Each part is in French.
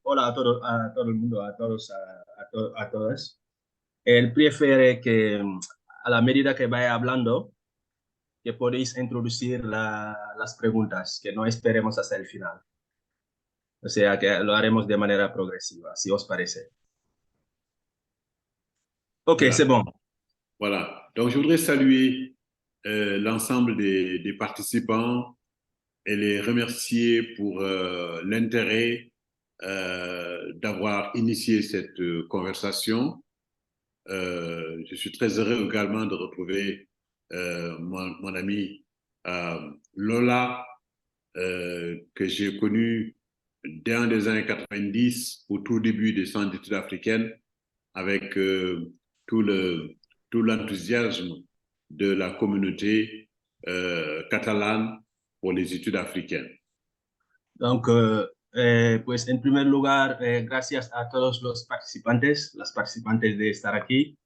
Hola a todo el mundo, a todos, a todas. Él prefiere que a la medida que vaya hablando, que podéis introducir las preguntas, que no esperemos hasta el final. O sea, que lo haremos de manera progresiva, si os parece. Ok, Voilà, c'est bon. voilà. Donc, je voudrais saluer l'ensemble des participants et les remercier pour l'intérêt d'avoir initié cette conversation. Je suis très heureux également de retrouver mon ami Lola, que j'ai connu dans les années 90, au tout début des centres d'études africaines, avec tout le, tout l'enthousiasme de la communauté catalane pour les études africaines. Donc, pues en primer lugar, gracias a todos los participantes, las participantes de estar aquí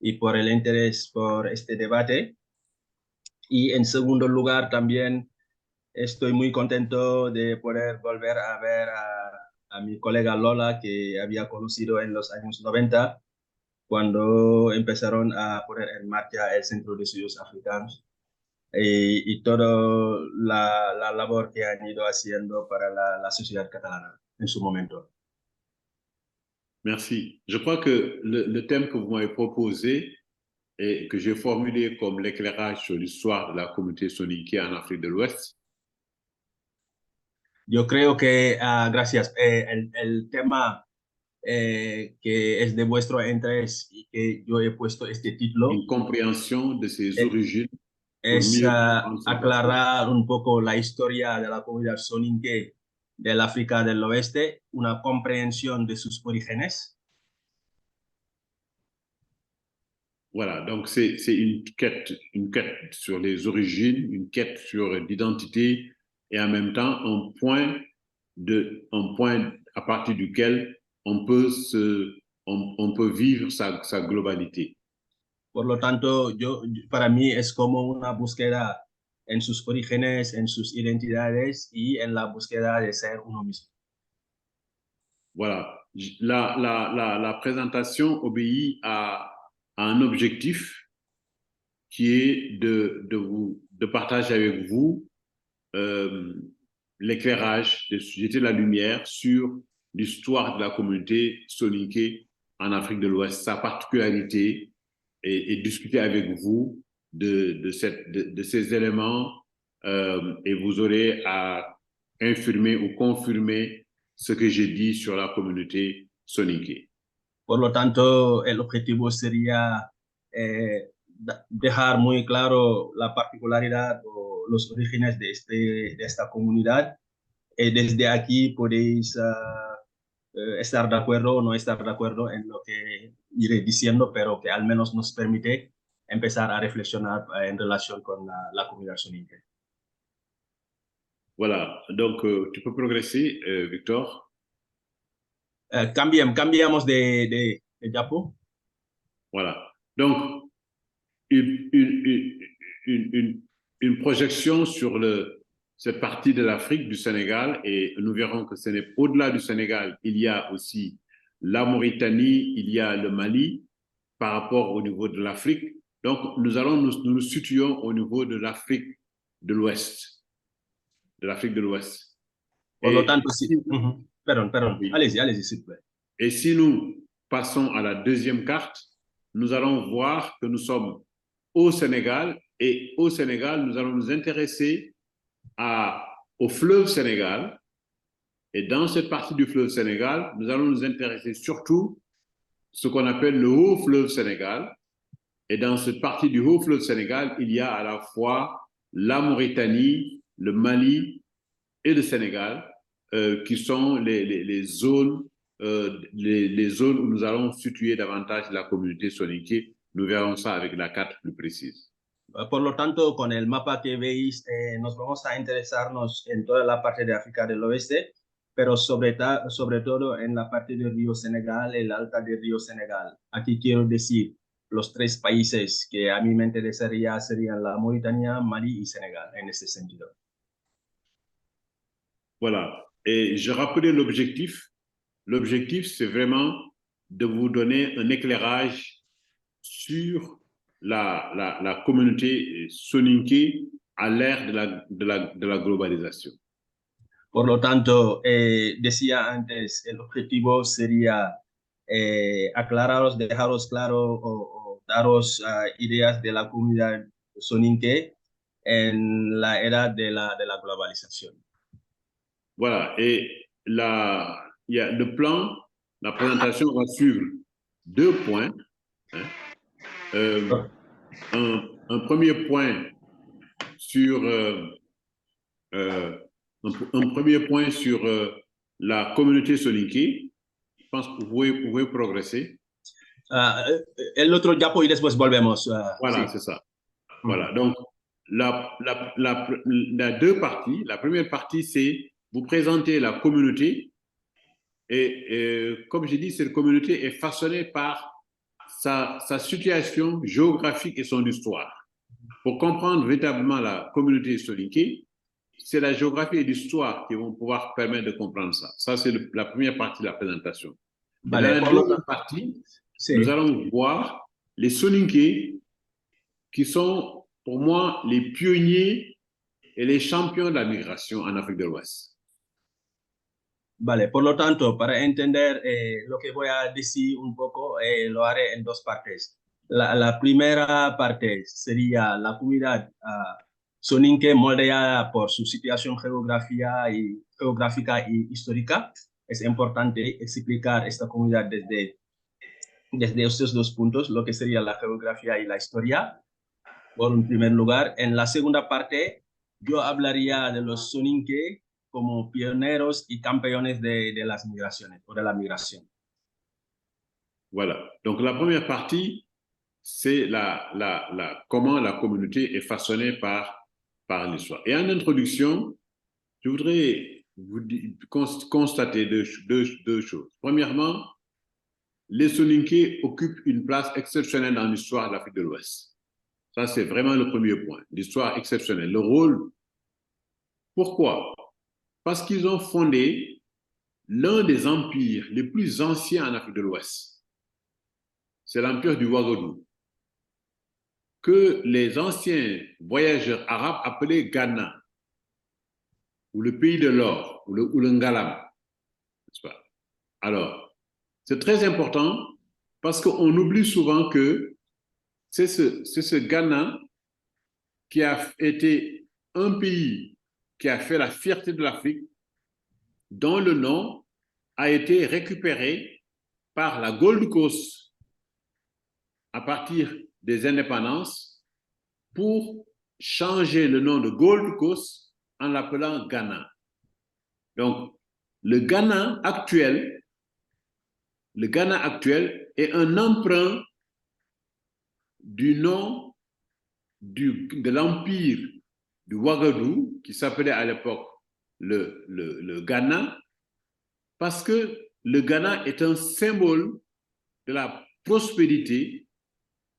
y por el interés por este debate. Y en segundo lugar, también estoy muy contento de poder volver a ver a mi colega Lola, que había conocido en los años 90, cuando empezaron a poner en marcha el Centro de Estudios Africanos y toda la labor que han ido haciendo para la sociedad catalana en su momento. Merci. Je crois que le thème que vous m'avez proposé et que j'ai formulé comme l'éclairage sur l'histoire de la communauté soninké en Afrique de l'Ouest. Yo creo que, gracias, el tema que es de vuestro interés y que yo he puesto este título Une compréhension de ses es, origines pour es mieux comprendre son passé. aclarar un poco la historia de la comunidad soninké del África del Oeste, una comprensión de sus orígenes. Voilà, donc c'est une quête sur les origines, une quête sur l'identité et en même temps un point à partir duquel on peut vivre sa globalité. Por lo tanto, para mí es como una búsqueda en sus orígenes, en sus identidades y en la búsqueda de ser uno mismo. Voilà, la présentation obéit à un objectif qui est de partager avec vous euh, l'éclairage, de jeter la lumière sur l'histoire de la communauté soninké en Afrique de l'Ouest, sa particularité, et discuter avec vous de ces éléments, et vous aurez à infirmer ou confirmer ce que j'ai dit sur la communauté soninké. Por lo tanto, el objetivo sería dejar muy claro la particularidad o los orígenes de esta comunidad. Desde aquí podéis estar de acuerdo o no estar de acuerdo en lo que iré diciendo, pero que al menos nos permite empezar a reflexionar en relación con la comunidad soninke. Voilà, donc tu peux progresser, Victor. Cambiamos de Japo. Voilà, donc une, une, une, une projection sur cette partie de l'Afrique, du Sénégal, et nous verrons que ce n'est au-delà du Sénégal, il y a aussi la Mauritanie, il y a le Mali par rapport au niveau de l'Afrique. Donc, nous situons au niveau de l'Afrique de l'Ouest, de l'Afrique de l'Ouest. Por lo Et tanto, sí. Perdón. oui. Allez-y, s'il vous plaît. Et si nous passons à la deuxième carte, nous allons voir que nous sommes au Sénégal, et au Sénégal, nous allons nous intéresser au fleuve Sénégal. Et dans cette partie du fleuve Sénégal, nous allons nous intéresser surtout ce qu'on appelle le haut fleuve Sénégal. Et dans cette partie du haut fleuve Sénégal, il y a à la fois la Mauritanie, le Mali et le Sénégal, qui sont les zones où nous allons situer davantage la communauté soninké. Nous verrons ça avec la carte plus précise. Por lo tanto, con el mapa que veis, nos vamos a interesarnos en toda la parte de África del Oeste, pero sobre todo en la parte del río Senegal, el alta del río Senegal. Aquí quiero decir los tres países que a mí me interesaría serían la Mauritania, Mali y Senegal, en este sentido. Voilà. Et je rappelais l'objectif l'objectif, c'est vraiment de vous donner un éclairage sur la communauté soninké à l'ère de la globalisation. Por lo tanto, decía antes, el objetivo sería aclararos, dejaros claro o daros ideas de la comunidad soninké en la era de la globalización. Voilà, et il y a le plan, la présentation va suivre 2 points. Hein. Un premier point sur un premier point sur la communauté soninké. Je pense que vous pouvez progresser. El otro ya y después volvemos. Voilà, sí. C'est ça. Voilà, donc la deux parties. La première partie, c'est vous présenter la communauté. Et comme j'ai dit, cette communauté est façonnée par sa situation géographique et son histoire. Pour comprendre véritablement la communauté soninké, c'est la géographie et l'histoire qui vont pouvoir permettre de comprendre ça. Ça, c'est la première partie de la présentation. Vale, dans la deuxième partie, sí. Nous allons voir les soninké qui sont, pour moi, les pionniers et les champions de la migration en Afrique de l'Ouest. Vale, por lo tanto, para entender lo que voy a decir un poco, lo haré en dos partes. La primera parte sería la comunidad soninké moldeada por su situación geográfica y histórica. Es importante explicar esta comunidad desde estos dos puntos, lo que sería la geografía y la historia, por un primer lugar. En la segunda parte, yo hablaría de los soninké como pioneros y campeones de las migraciones o de la migración. Voilà. Donc, la première partie, c'est comment la communauté est façonnée par l'histoire. Et en introduction, je voudrais vous constater deux choses. Premièrement, les soninké occupent une place exceptionnelle dans l'histoire de l'Afrique de l'Ouest. Ça, c'est vraiment le premier point. L'histoire exceptionnelle. Le rôle. Pourquoi? Parce qu'ils ont fondé l'un des empires les plus anciens en Afrique de l'Ouest. C'est l'empire du Ouagadougou, que les anciens voyageurs arabes appelaient Ghana, ou le pays de l'or, ou le Ngalam. N'est-ce pas? Alors, c'est très important parce qu'on oublie souvent que c'est ce Ghana qui a été un pays qui a fait la fierté de l'Afrique, dont le nom a été récupéré par la Gold Coast à partir des indépendances pour changer le nom de Gold Coast en l'appelant Ghana. Donc, le Ghana actuel est un emprunt du nom de l'empire du Ouagadougou, qui s'appelait à l'époque le Ghana, parce que le Ghana est un symbole de la prospérité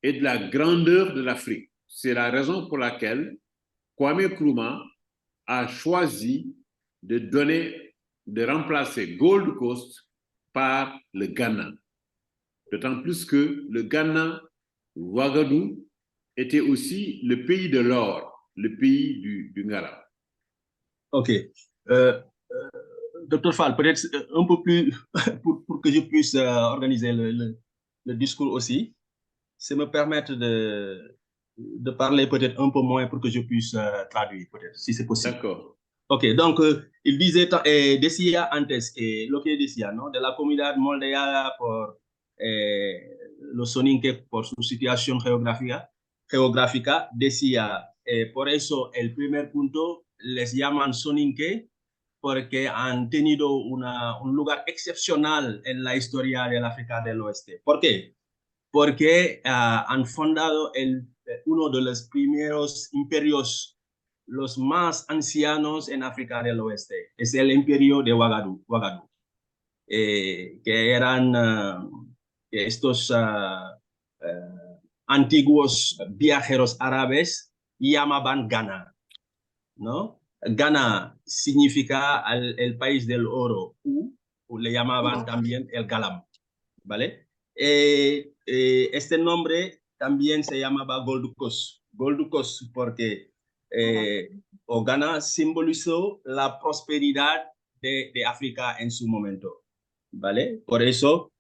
et de la grandeur de l'Afrique. C'est la raison pour laquelle Kwame Nkrumah a choisi de remplacer Gold Coast par le Ghana. D'autant plus que le Ghana, Ouagadougou, était aussi le pays de l'or, le pays du Ngala. Ok. Docteur Fall, peut-être un peu plus pour que je puisse organiser le discours aussi, c'est me permettre de parler peut-être un peu moins pour que je puisse traduire, peut-être, si c'est possible. D'accord. Ok, donc il disait, decía antes que lo que decía, ¿no? De la comunidad moldeada por los soninké por su situación geográfica, decía, por eso el primer punto les llaman soninké porque han tenido un lugar excepcional en la historia del África del Oeste. ¿Por qué? Porque han fundado uno de los primeros imperios, los más ancianos en África del Oeste. Es el imperio de Ouagadougou, que eran estos antiguos viajeros árabes llamaban Ghana, ¿no? Ghana significa el país del oro, le llamaban también el Galam, ¿vale? Este nombre también se llamaba Gold Coast. Gold Coast porque Ghana simbolizó la prosperidad de África en su momento, ¿vale? Por eso,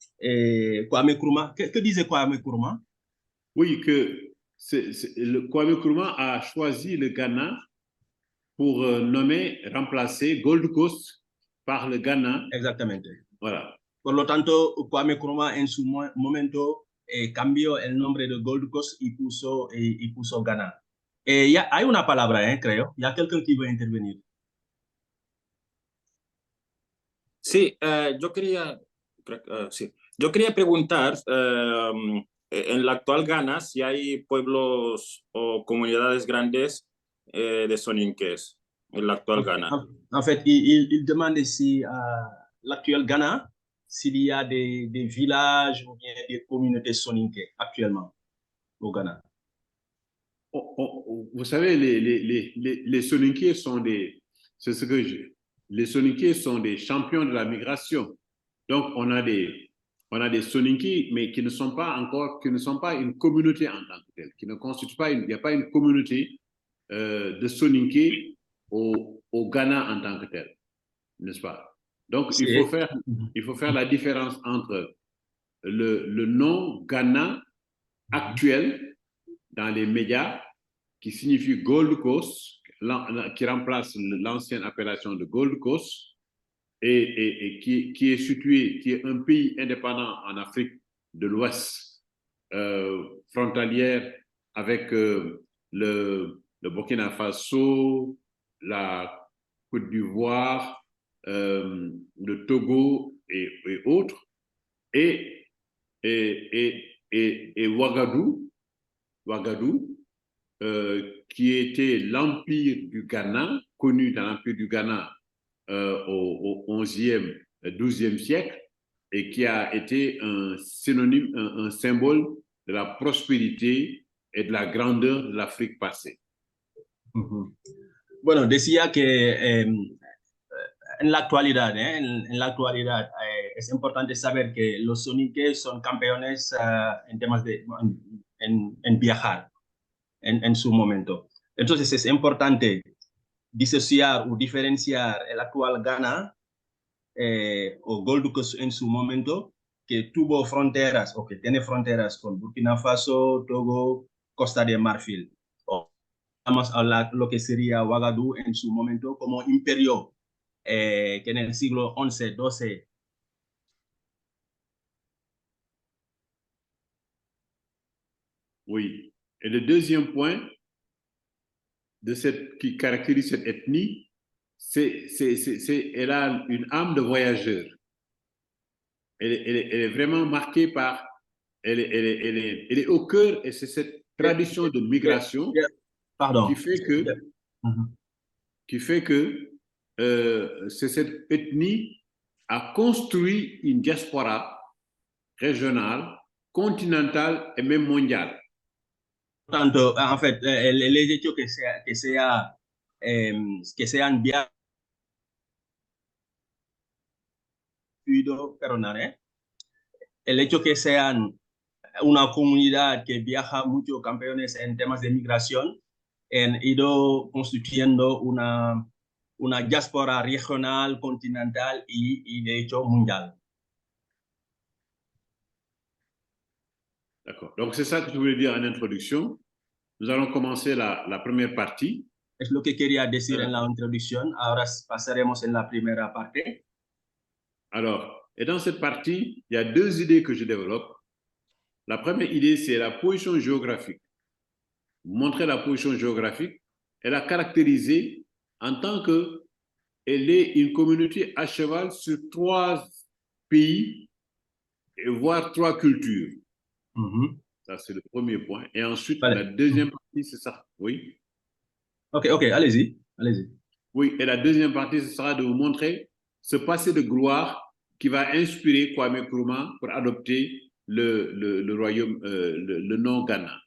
Kwame Nkrumah, ¿qué dice Kwame Nkrumah? Oui, que Kwame Nkrumah a choisi le Ghana pour remplacer Gold Coast par le Ghana. Exactamente. Voilà. Por lo tanto, Kwame Nkrumah en su momento cambió el nombre de Gold Coast y puso Ghana. Ya hay una palabra, creo. Ya alguien que iba a intervenir. Sí, sí. Yo quería preguntar, en la actual Ghana, si hay pueblos o comunidades grandes de soninques en la actual Ghana. En fait, il demande si l'actuel Ghana, s'il y a des villages ou bien des communautés soninké actuellement au Ghana. Vous savez, les Soninké sont c'est ce que les Soninké sont des champions de la migration. Donc, on a des Soninké, mais qui ne sont pas une communauté en tant que telle, qui ne constituent pas il n'y a pas une communauté de Soninké au Ghana en tant que tel, n'est-ce pas? Donc, il faut faire la différence entre le nom Ghana actuel dans les médias, qui signifie Gold Coast, qui remplace l'ancienne appellation de Gold Coast, et qui est situé, qui est un pays indépendant en Afrique de l'Ouest, frontalière avec le Burkina Faso, la Côte d'Ivoire, le Togo et autres, et Ouagadougou, qui était l'empire du Ghana, connu dans l'empire du Ghana au 11e, 12e siècle, et qui a été un synonyme, un symbole de la prospérité et de la grandeur de l'Afrique passée. Bueno, decía que en la actualidad, es importante saber que los soninques son campeones en temas de en viajar en su momento. Entonces es importante disociar o diferenciar el actual Ghana o Gold Coast en su momento, que tuvo fronteras o que tiene fronteras con Burkina Faso, Togo, Costa de Marfil. Vamos a hablar lo que sería Ouagadougou en su momento como imperio que en el siglo XI, XII. Oui. Et le deuxième point qui caractérise cette ethnie, elle a une âme de voyageur. Elle est vraiment marquée par... Elle est au cœur, et c'est cette tradition de migration qui fait que cette ethnie a construit une diaspora régionale, continentale et même mondiale. Tanto, en fait, el hecho que sean bien, el hecho que sean una comunidad que viaja mucho, campeones en temas de migración, han ido constituyendo una diáspora regional, continental y de hecho mundial. D'accord. Donc, c'est ça que je voulais dire en introduction. Nous allons commencer la première partie. Es lo que quería decir en la introducción. Ahora pasaremos en la primera parte. Alors, et dans cette partie, il y a deux idées que je développe. La première idée, c'est la position géographique. Montrer la position géographique et la caractériser en tant qu'elle est une communauté à cheval sur 3 pays, et voire 3 cultures. Ça, c'est le premier point. Et ensuite, la deuxième partie, c'est ça. Oui. Ok, allez-y. Oui, et la deuxième partie, ce sera de vous montrer ce passé de gloire qui va inspirer Kwame Nkrumah pour adopter le royaume, le nom Ghana.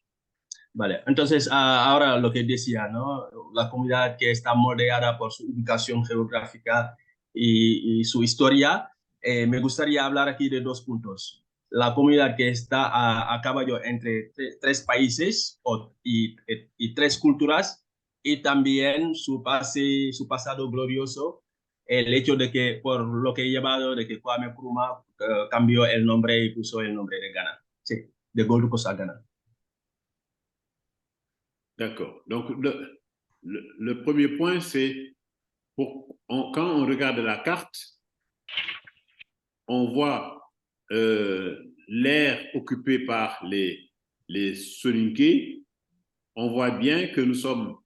Vale, entonces ahora lo que decía, ¿no? La comunidad que está moldeada por su ubicación geográfica y su historia, me gustaría hablar aquí de dos puntos. La comunidad que está a caballo entre tres países y tres culturas, y también su pasado glorioso, el hecho de que, por lo que he llevado, de que Kwame Nkrumah cambió el nombre y puso el nombre de Ghana. Sí, de Gold Coast a Ghana. D'accord. Donc, le premier point, c'est quand on regarde la carte, on voit l'aire occupée par les Soninké. On voit bien que nous sommes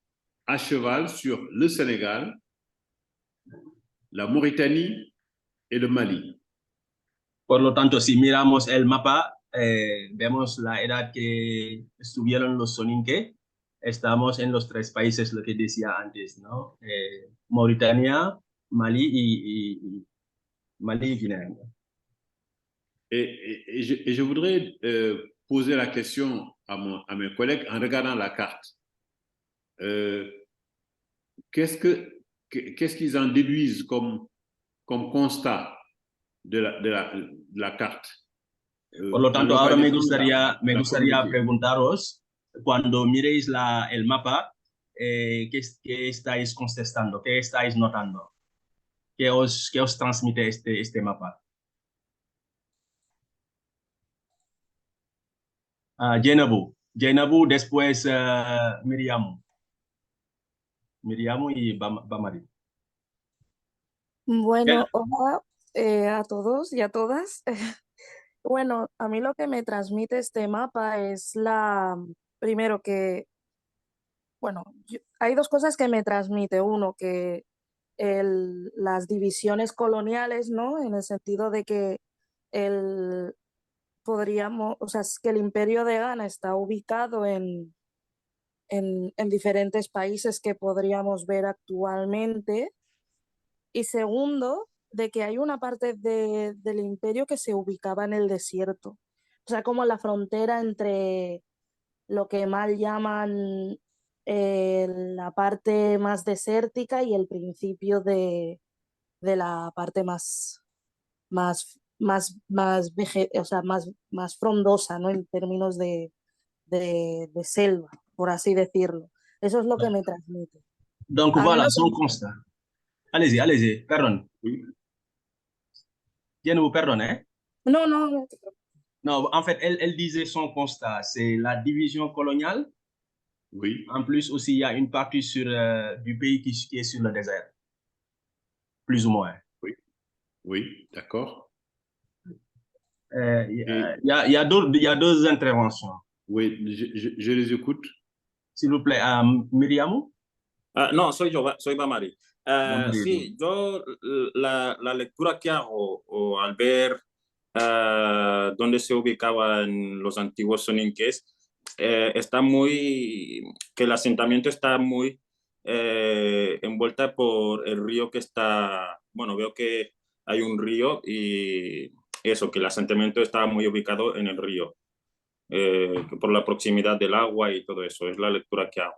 à cheval sur le Sénégal, la Mauritanie et le Mali. Por lo tanto, si miramos el mapa, vemos la edad que estuvieron los Soninke. Estamos en los tres países, lo que decía antes, ¿no? Mauritania, Mali Mali y Guinée. Et je voudrais poser la question à mes collègues en regardant la carte. Qu'est-ce qu'ils en déduisent comme constat de la carte? Por lo tanto, ahora me gustaría communauté. preguntaros, cuando miréis el mapa, ¿qué estáis contestando? ¿Qué estáis notando? ¿Qué os transmite este mapa? Jenabu, después Miriam y Bamari. Bueno, hola a todos y a todas. Bueno, a mí lo que me transmite este mapa es primero que, bueno, hay dos cosas que me transmite. Uno, que las divisiones coloniales, ¿no? En el sentido de que o sea, es que el imperio de Ghana está ubicado en diferentes países que podríamos ver actualmente. Y segundo, de que hay una parte del imperio que se ubicaba en el desierto. O sea, como la frontera entre lo que mal llaman la parte más desértica y el principio de la parte o sea, más frondosa, ¿no? En términos de selva, por así decirlo. Eso es lo que me transmite. Donc A mí voilà, lo son que- constat. Allez-y, perdón. Oui. Jenabu, perdón, ¿eh? No, no, no. Non, en fait, elle disait son constat, c'est la division coloniale. Oui. En plus, aussi, il y a une partie du pays qui est sur le désert, plus ou moins. Oui, oui, d'accord. Il y a deux interventions. Oui, je les écoute. S'il vous plaît, Miriam. No, soy Bamari. Bamari, Sí, yo la lectura que hago o al ver dónde se ubicaban los antiguos soninques, está que el asentamiento está muy envuelta por el río que está, bueno, veo que hay un río y eso, que el asentamiento está muy ubicado en el río, por la proximidad del agua y todo eso, es la lectura que hago.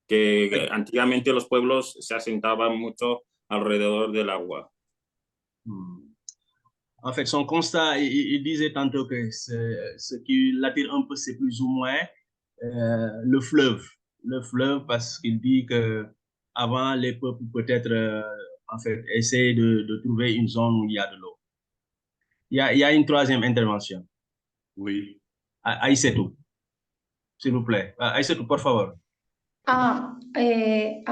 Que antiguamente los pueblos se asentaban mucho alrededor del agua. En fait, son constat, il disait tantôt que ce qui l'attire un peu, c'est plus ou moins le fleuve. Le fleuve, parce qu'il dit que avant les peuples peut-être, en fait, essaient de trouver une zone où il y a de l'eau. Il y a une troisième intervention. Oui. Aïssetou, s'il vous plaît. Aïssetou, por favor. A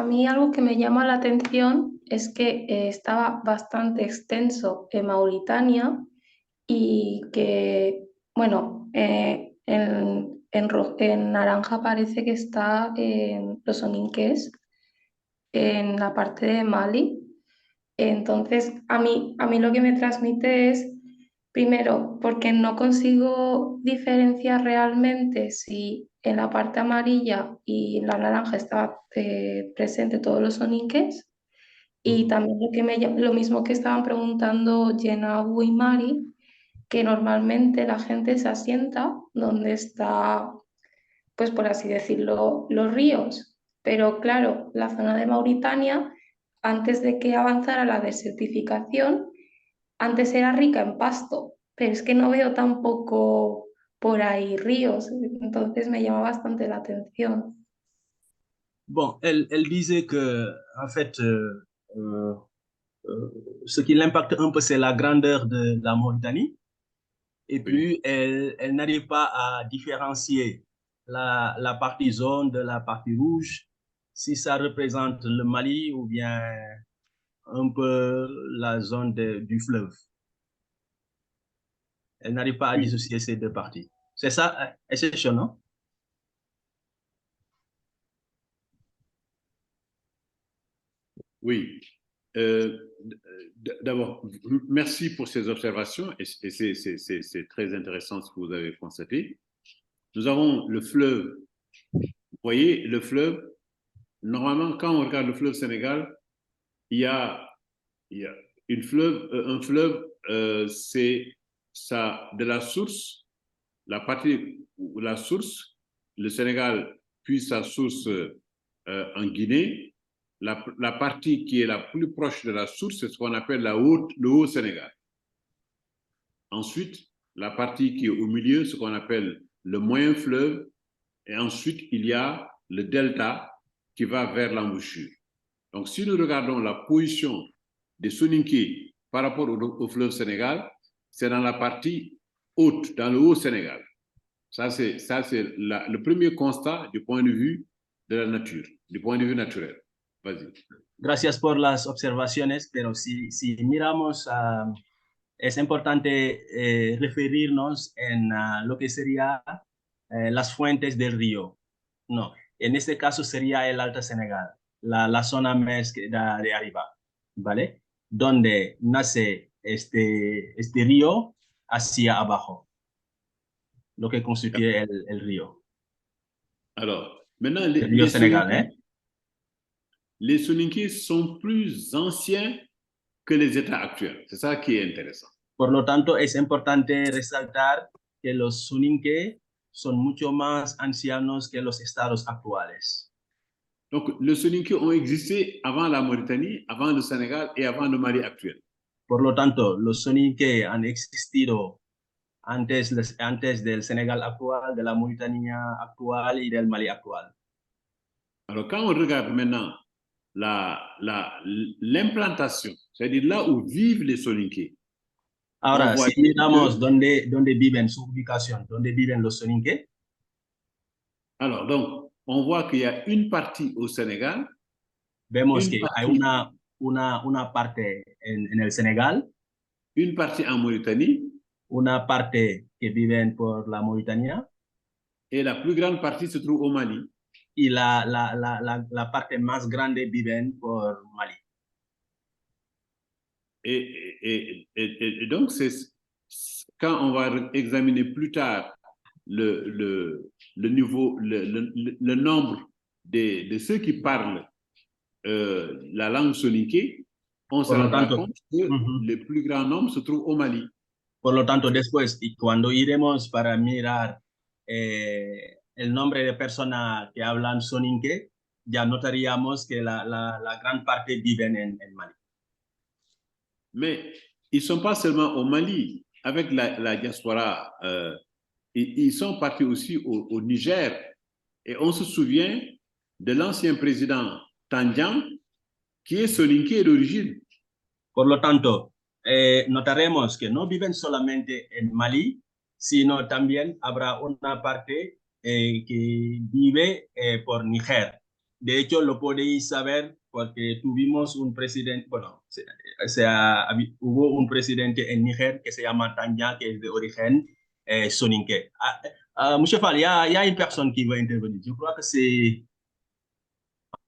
mí algo que me llama la atención es que estaba bastante extenso en Mauritania y que, bueno, en naranja parece que está en los Soninques, en la parte de Mali. Entonces, a mí lo que me transmite es, primero, porque no consigo diferenciar realmente si en la parte amarilla y en la naranja está presente todos los soninques. Y también lo mismo que estaban preguntando Jenabu y Mari, que normalmente la gente se asienta donde está, pues por así decirlo, los ríos. Pero claro, la zona de Mauritania, antes de que avanzara la desertificación, antes era rica en pasto, pero es que no veo tampoco por ahí ríos, entonces me llama bastante la atención. Bon, elle disait que, en fait, ce qui l'impacte un peu, c'est la grandeur de la Mauritanie. Et puis, elle n'arrive pas à différencier la partie jaune de la partie rouge, si ça représente le Mali ou bien un peu la zone du fleuve. Elle n'arrive pas à dissocier ces deux parties. C'est ça, c'est chaud, non? Oui. D'abord, merci pour ces observations et c'est très intéressant ce que vous avez constaté. Nous avons le fleuve. Vous voyez, le fleuve, normalement, quand on regarde le fleuve Sénégal, il y a un fleuve, c'est ça, de la source, la partie où la source, le Sénégal puise sa source en Guinée. La partie qui est la plus proche de la source, c'est ce qu'on appelle le Haut Sénégal. Ensuite, la partie qui est au milieu, ce qu'on appelle le moyen fleuve. Et ensuite, il y a le delta qui va vers l'embouchure. Donc, si nous regardons la position des Soninké par rapport au fleuve Sénégal, c'est dans la partie haute, dans le Haut Sénégal. Ça, c'est le premier constat du point de vue de la nature, du point de vue naturel. Vas-y. Gracias por las observaciones, pero si miramos, es importante referirnos en lo que sería las fuentes del río. No, en este caso sería el Alto Senegal, la zona más de arriba, ¿vale? Donde nace este río hacia abajo, lo que constituye el río. Alors, maintenant, el río Senegal, les Soninké sont plus anciens que les États actuels. C'est ça qui est intéressant. Por lo tanto, es importante resaltar que los Soninké son mucho más ancianos que los estados actuales. Donc, les Soninké ont existé avant la Mauritanie, avant le Sénégal et avant le Mali actuel. Por lo tanto, los Soninké han existido antes del Sénégal actual, de la Mauritania actual y del Mali actual. Alors, quand on regarde maintenant l'implantation, c'est-à-dire là où vivent les Soninké. Ahora, si miramos dónde viven, su ubicación, dónde viven los Soninké. Alors, donc, on voit qu'il y a une partie au Sénégal. Vemos que hay una parte en el Senegal. Une partie en Mauritanie. Una parte que viven por la Mauritania. Et la plus grande partie se trouve au Mali. Y la parte más grande viven por Mali. Et donc, quand on va examiner plus tard le niveau, le nombre de ceux qui parlent la langue soninké, on se rendra compte que le plus grand nombre se trouve au Mali. Por lo tanto, después, y cuando iremos para mirar el nombre de personas que hablan soninké, ya notaríamos que la gran parte viven en Mali. Mais ils ne sont pas seulement au Mali. Avec la diaspora, ils sont partis aussi au Niger. Et on se souvient de l'ancien président Tandian, qui est soninké d'origine. Por lo tanto, notaremos que no viven solamente en Mali, sino también habrá una parte que vive por Níger. De hecho, lo podéis saber porque tuvimos un presidente, bueno, hubo un presidente en Níger que se llama Tanja, que es de origen soninké. Monsieur Fall, il y a une personne qui va intervenir. Je crois que c'est...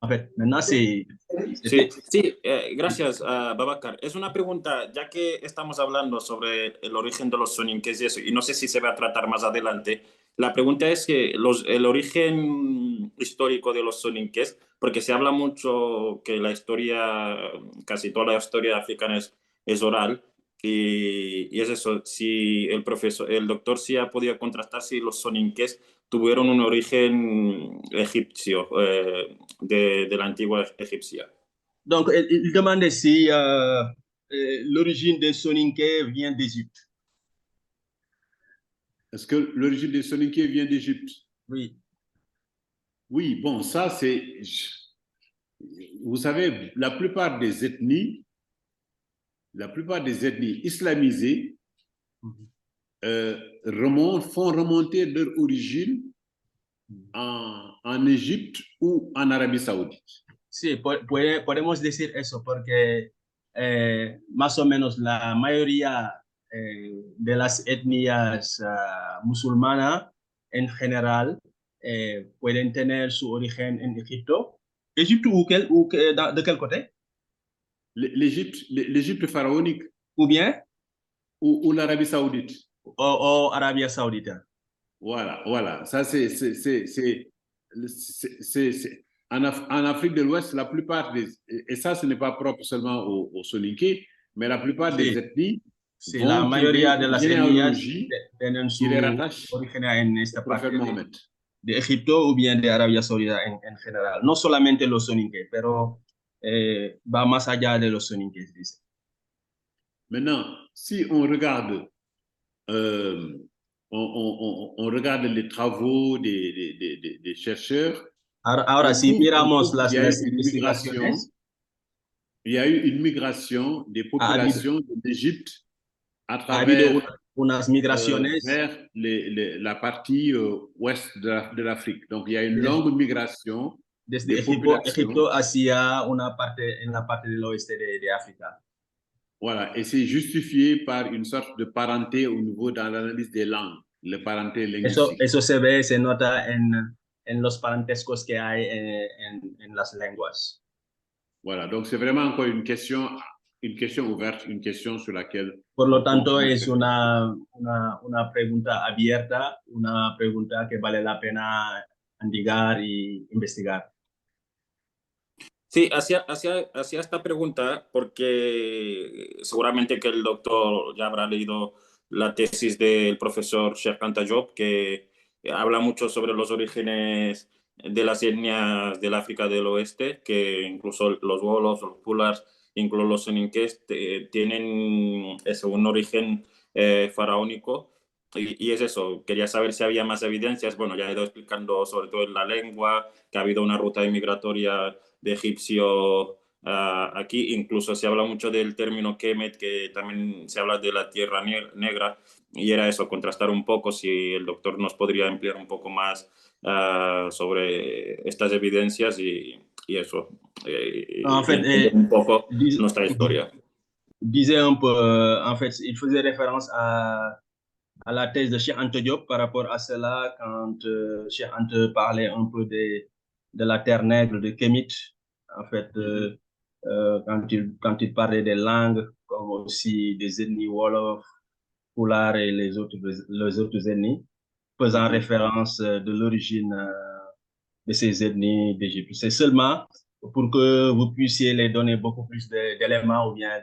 En fait, maintenant c'est... Sí, gracias, Babacar. Es una pregunta, ya que estamos hablando sobre el origen de los soninques y eso, y no sé si se va a tratar más adelante. La pregunta es que el origen histórico de los soninques, porque se habla mucho que la historia, casi toda la historia africana es oral, y es eso, si el doctor sí ha podido contrastar si los soninques tuvieron un origen egipcio, de la antigua egipcia. Donc, il demandait si l'origine des Soninké vient d'Égypte? Est-ce que l'origine des Soninké vient d'Égypte? Oui. Oui, bon, ça c'est... Vous savez, la plupart des ethnies islamisées font remonter leur origine en Égypte ou en Arabie Saoudite. Sí, podemos decir eso porque más o menos la mayoría de las etnias musulmanas en general pueden tener su origen en Egipto. ¿Egipto de quel côté? L'Égypte pharaonique Ou bien ou l'Arabie Saoudite. o Arabia Saudita. Voilà. Ça, en Afrique de l'Ouest, la plupart et ça, ce n'est pas propre seulement aux Soninké, mais la plupart des ethnies Sí, la vont mayoría trouver de une las etnias généalogie tienen qui les su rattache origen en esta au prophète parte Mohammed. de Egipto o bien de Arabia Saudita en general. No solamente los soninké, pero va más allá de los soninké, dice. Maintenant, si on regarde, on regarde les travaux des chercheurs, Ahora, on si miramos trouve qu'il y a eu las une migration. investigaciones, Il y a eu une migration des populations de l'Égypte à ha habido travers unas migraciones vers la partie ouest de l'Afrique. Donc, il y a une des, longue migration desde des Egipto, populations. hacia una parte en la parte del oeste de África. Voilà, et c'est justifié par une sorte de parenté au niveau dans l'analyse des langues, le parenté linguistique. Eso se ve, se nota en los parentescos que hay en las lenguas. Voilà, donc c'est vraiment encore une question ouverte, une question sur laquelle Por lo on tanto, continue. es una pregunta abierta, una pregunta que vale la pena indigar y investigar. Sí, hacía esta pregunta porque seguramente que el doctor ya habrá leído la tesis del profesor Sheikh Anta Diop, que habla mucho sobre los orígenes de las etnias del África del Oeste, que incluso los Wolos, los Pulars, incluso los Soninques tienen un origen faraónico. Y es eso, quería saber si había más evidencias. Bueno, ya he ido explicando sobre todo en la lengua, que ha habido una ruta migratoria de egipcio aquí. Incluso se habla mucho del término Kemet, que también se habla de la tierra negra, y era eso, contrastar un poco si el doctor nos podría ampliar un poco más sobre estas evidencias y eso, En fait, entender un poco nuestra historia. Disait un peu, en fait, il faisait référence à la thèse de Cheikh Anta Diop par rapport à cela quand Cheikh Anta parlait un peu de la terre nègre de Kémit. En fait, quand il parlait des langues, comme aussi des ethnies Wolof, Pulaar et les autres ethnies, faisant référence de l'origine de ces ethnies d'Égypte. C'est seulement pour que vous puissiez les donner beaucoup plus d'éléments ou bien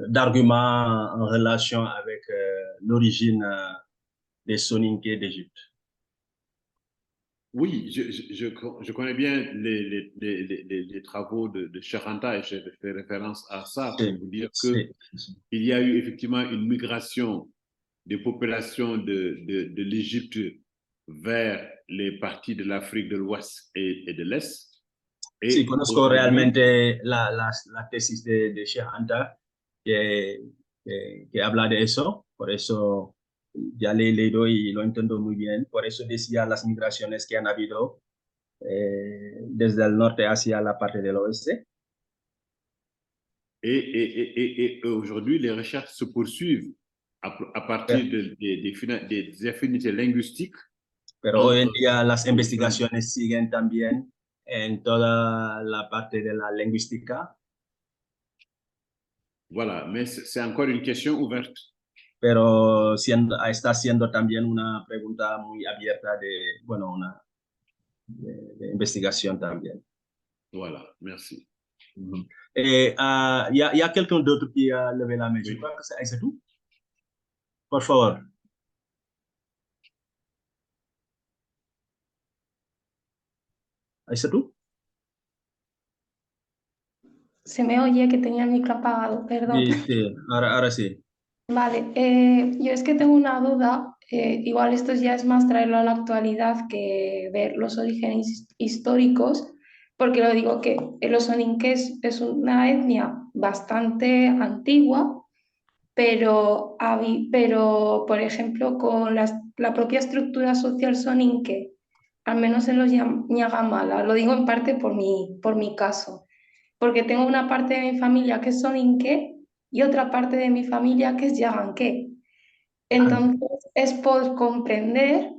d'arguments en relation avec l'origine des Soninké d'Égypte. Oui, je connais bien les travaux de Cheikh Anta et je fais référence à ça pour vous dire qu'il y a eu effectivement une migration des populations de l'Égypte vers les parties de l'Afrique de l'Ouest et de l'Est. Sí, conozco realmente la tesis de Cheikh Anta que habla de eso, por eso ya le he leído y lo entiendo muy bien. Por eso decía las migraciones que han habido desde el norte hacia la parte del oeste. Et aujourd'hui, les recherches se poursuivent à partir des affinités linguistiques. Pero hoy en día las investigaciones siguen también en toda la parte de la lingüística. Voilà, mais c'est encore une question ouverte. Pero está siendo también una pregunta muy abierta de investigación también. Voilà, merci. Y a quelqu'un d'autre qui a levé la main. Je crois que c'est Aïssatou. Por favor. Aïssatou? Se me oye que tenía el micro apagado, perdón. Sí, sí, ahora sí. Vale, yo es que tengo una duda, igual esto ya es más traerlo a la actualidad que ver los orígenes históricos, porque lo digo que los soninques es una etnia bastante antigua, pero, pero por ejemplo, con la propia estructura social soninque, al menos en los Ñagamala, lo digo en parte por mi caso, porque tengo una parte de mi familia que es soninque y otra parte de mi familia que es yaganque. Entonces, es por comprender,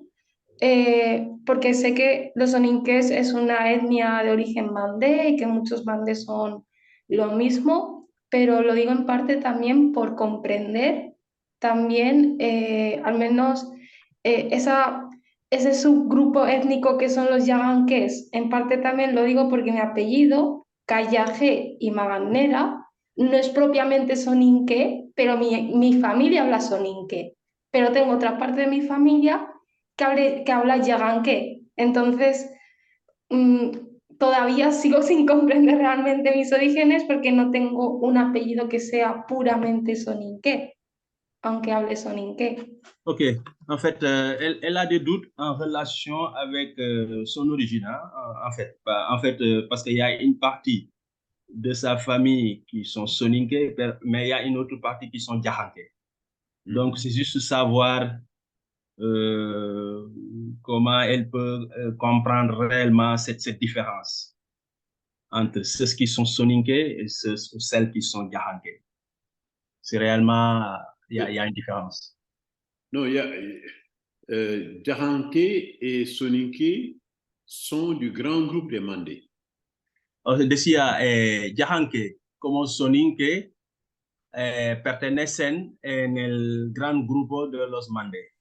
porque sé que los soninques es una etnia de origen mandé y que muchos mandés son lo mismo, pero lo digo en parte también por comprender también, al menos, ese subgrupo étnico que son los yaganqués. En parte también lo digo porque mi apellido, Callajé y Maganera, no es propiamente soninque, pero mi familia habla soninque, pero tengo otra parte de mi familia que habla yaganque. Entonces, mm, todavía sigo sin comprender realmente mis orígenes porque no tengo un apellido que sea puramente soninque, aunque hable soninque. Ok, en fait, elle a des doutes en relation avec son origine, hein, en fait parce qu'il y a une partie de sa famille qui sont soninké, mais il y a une autre partie qui sont djahanké. Donc, c'est juste savoir euh, comment elle peut comprendre réellement cette différence entre ceux qui sont soninké et celles qui sont djahanké. C'est réellement, il y a une différence. Non, il y a Djahanké et Soninké sont du grand groupe des Mandés. Decía, Djahanké como soninké pertenecen en el gran grupo de los Mandé.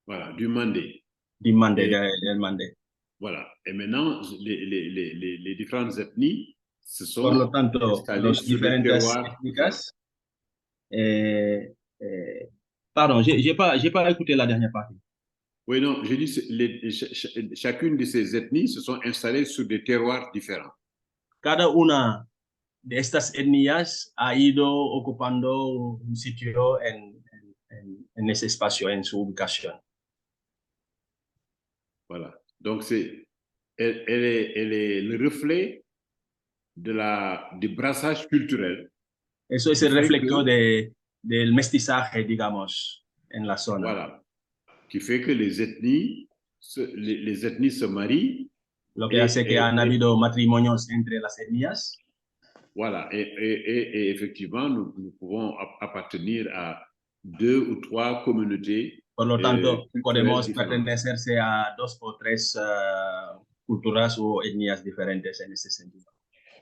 Voilà, du Mandé. Du Mandé, Et, del Mandé. voilà. Et maintenant, les différentes ethnies se Por lo sont tanto, installées los sur des diferentes terroirs différents. étnicas. Pardon, j'ai pas écouté la dernière partie. Oui, non, j'ai dit chacune de ces ethnies se sont installées sur des terroirs différents. Cada una de estas etnias ha ido ocupando un sitio en ese espacio, en su ubicación. Voilà. Donc, elle est le reflet du brassage culturel. Eso es el reflejo del mestizaje, digamos, en la zona. Voilà. Qui fait que les ethnies se marient. Lo que hace que han habido matrimonios entre las etnias. Voilà. Et effectivement, nous pouvons appartenir à 2 ou 3 communautés. Por lo tanto, podemos pertenecerse a 2 o 3 culturas o etnias diferentes en ese sentido.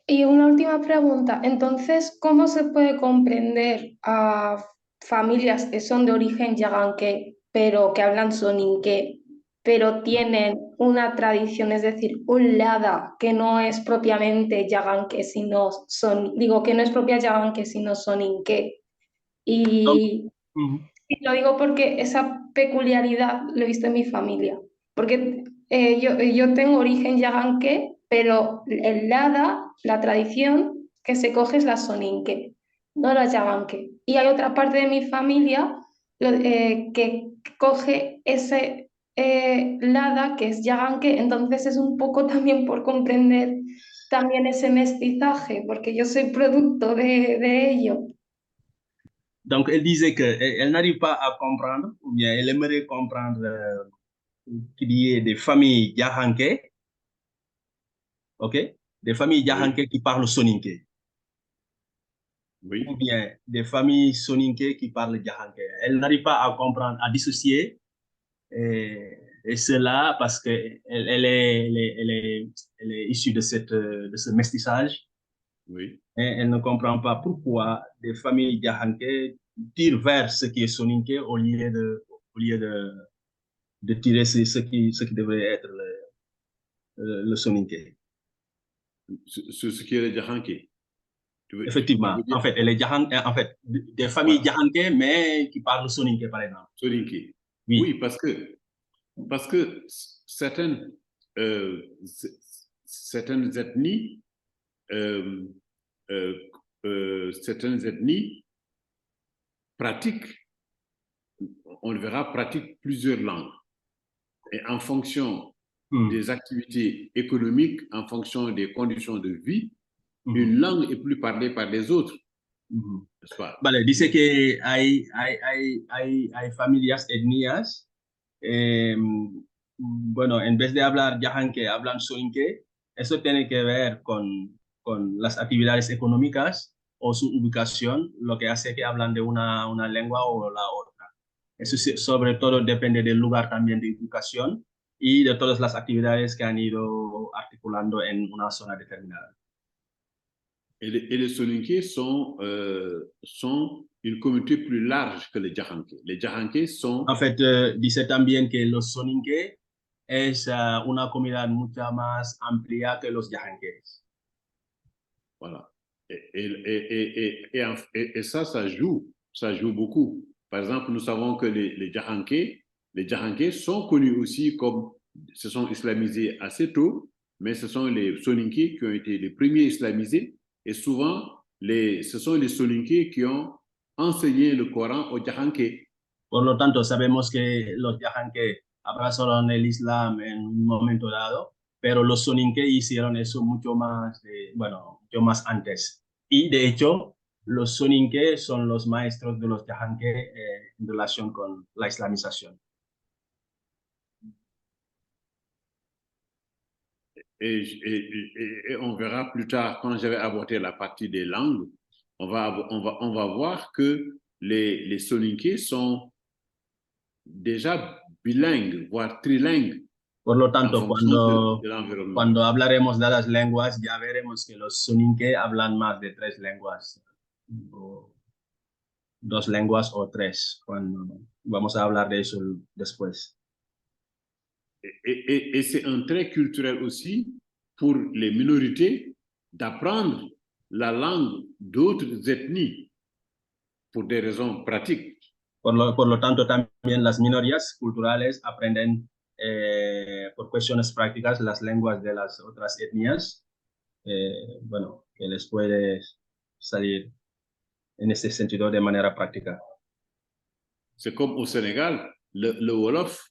Y una última pregunta, entonces, ¿cómo se puede comprender a familias que son de origen yaganque, pero que hablan soninque, pero tienen una tradición, es decir, un lada que no es propiamente yaganque, sino digo que no es propia yaganque, sino soninque? Y lo digo porque esa peculiaridad lo he visto en mi familia, porque yo tengo origen yaganque, pero el lada, la tradición que se coge es la soninque, no la yaganque. Y hay otra parte de mi familia que coge ese lada que es yaganque, entonces es un poco también por comprender también ese mestizaje, porque yo soy producto de ello. Donc, elle disait qu'elle n'arrive pas à comprendre, ou bien elle aimerait comprendre qu'il y ait des familles yahanké, ok? Des familles yahanké qui parlent soninké. Oui. Ou bien des familles soninké qui parlent yahanké. Elle n'arrive pas à comprendre, à dissocier et cela parce qu'elle elle est issue de ce mestissage. Oui. Et elle ne comprend pas pourquoi des familles yahanké tirent vers ce qui est soninké au lieu de tirer ce qui devrait être le soninké. Ce qui est le yahanké. Effectivement, en fait, en fait, des familles yahanké, mais qui parlent soninké, par exemple. Soninké. Oui, oui, parce que certaines ethnies certaines ethnies pratiquent, on le verra, pratiquent plusieurs langues. Et en fonction des activités économiques, en fonction des conditions de vie, une langue est plus parlée par les autres. Vale, dice que hay familias, etnias, bueno, en vez de hablar yahanque, hablan soninke. Eso tiene que ver con las actividades económicas o su ubicación, lo que hace que hablan de una lengua o la otra. Eso sí, sobre todo depende del lugar también de ubicación y de todas las actividades que han ido articulando en una zona determinada. Et les Soninké sont une communauté plus large que les Djahanké. Les Djahanké sont... En fait, dice también que los Soninké es una comunidad mucho más amplia que los Djahanqués. Voilà. Et ça joue beaucoup. Par exemple, nous savons que les Djahanké sont connus aussi comme, se sont islamisés assez tôt, mais ce sont les Soninké qui ont été les premiers islamisés. Et souvent, ce sont les Soninké qui ont enseigné le Coran aux Djahanké. Por lo tanto, sabemos que los Djahanqué abrazaron el Islam en un momento dado, pero los Soninké hicieron eso mucho más antes. Y de hecho, los Soninké son los maestros de los Djahanqué en relación con la islamización. Et on verra plus tard, quand je vais aborder la partie des langues, on va voir que les Soninké sont déjà bilingues, voire trilingues. Por lo tanto, cuando hablaremos de las lenguas, ya veremos que los Soninké hablan más de 3 lenguas, o 2 lenguas o 3, cuando vamos a hablar de eso después. Et c'est un trait culturel aussi pour les minorités d'apprendre la langue d'autres ethnies pour des raisons pratiques. Por lo tanto, también las minorías culturales aprenden por cuestiones prácticas las lenguas de las otras etnias, que les puede salir en este sentido de manera práctica. C'est comme au Sénégal, le Wolof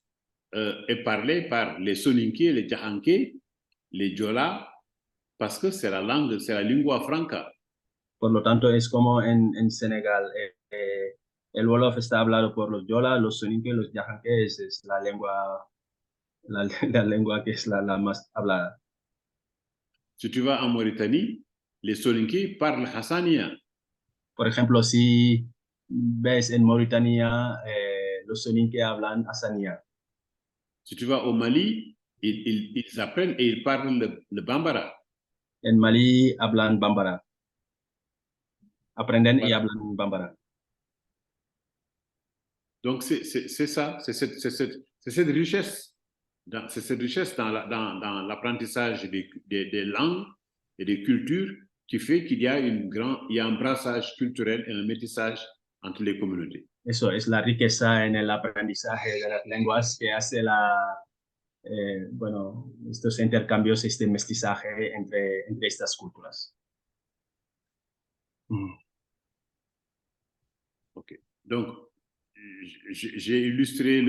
est parlé par les Soninké, les Djahanké, les Diola, parce que c'est la langue, c'est la lingua franca. Por lo tanto, es como en Senegal, el Wolof está hablado por los Diola, los Soninké, los Djahanké, es la lengua que es la más hablada. Si tu vas en Mauritanie, les Soninké parlent Hassania. Por ejemplo, si ves en Mauritania, los Soninké hablan Hassania. Si tu vas au Mali, ils apprennent et ils parlent le Bambara. En Mali hablan Bambara. Aprenden y hablan Bambara. Donc, c'est ça, c'est cette richesse. C'est cette richesse dans l'apprentissage des langues et des cultures qui fait qu'il y a un brassage culturel et un métissage entre les communautés. Eso es la riqueza en el aprendizaje de las lenguas que hace estos intercambios, este mestizaje entre estas culturas. Ok. Donc, j'ai illustré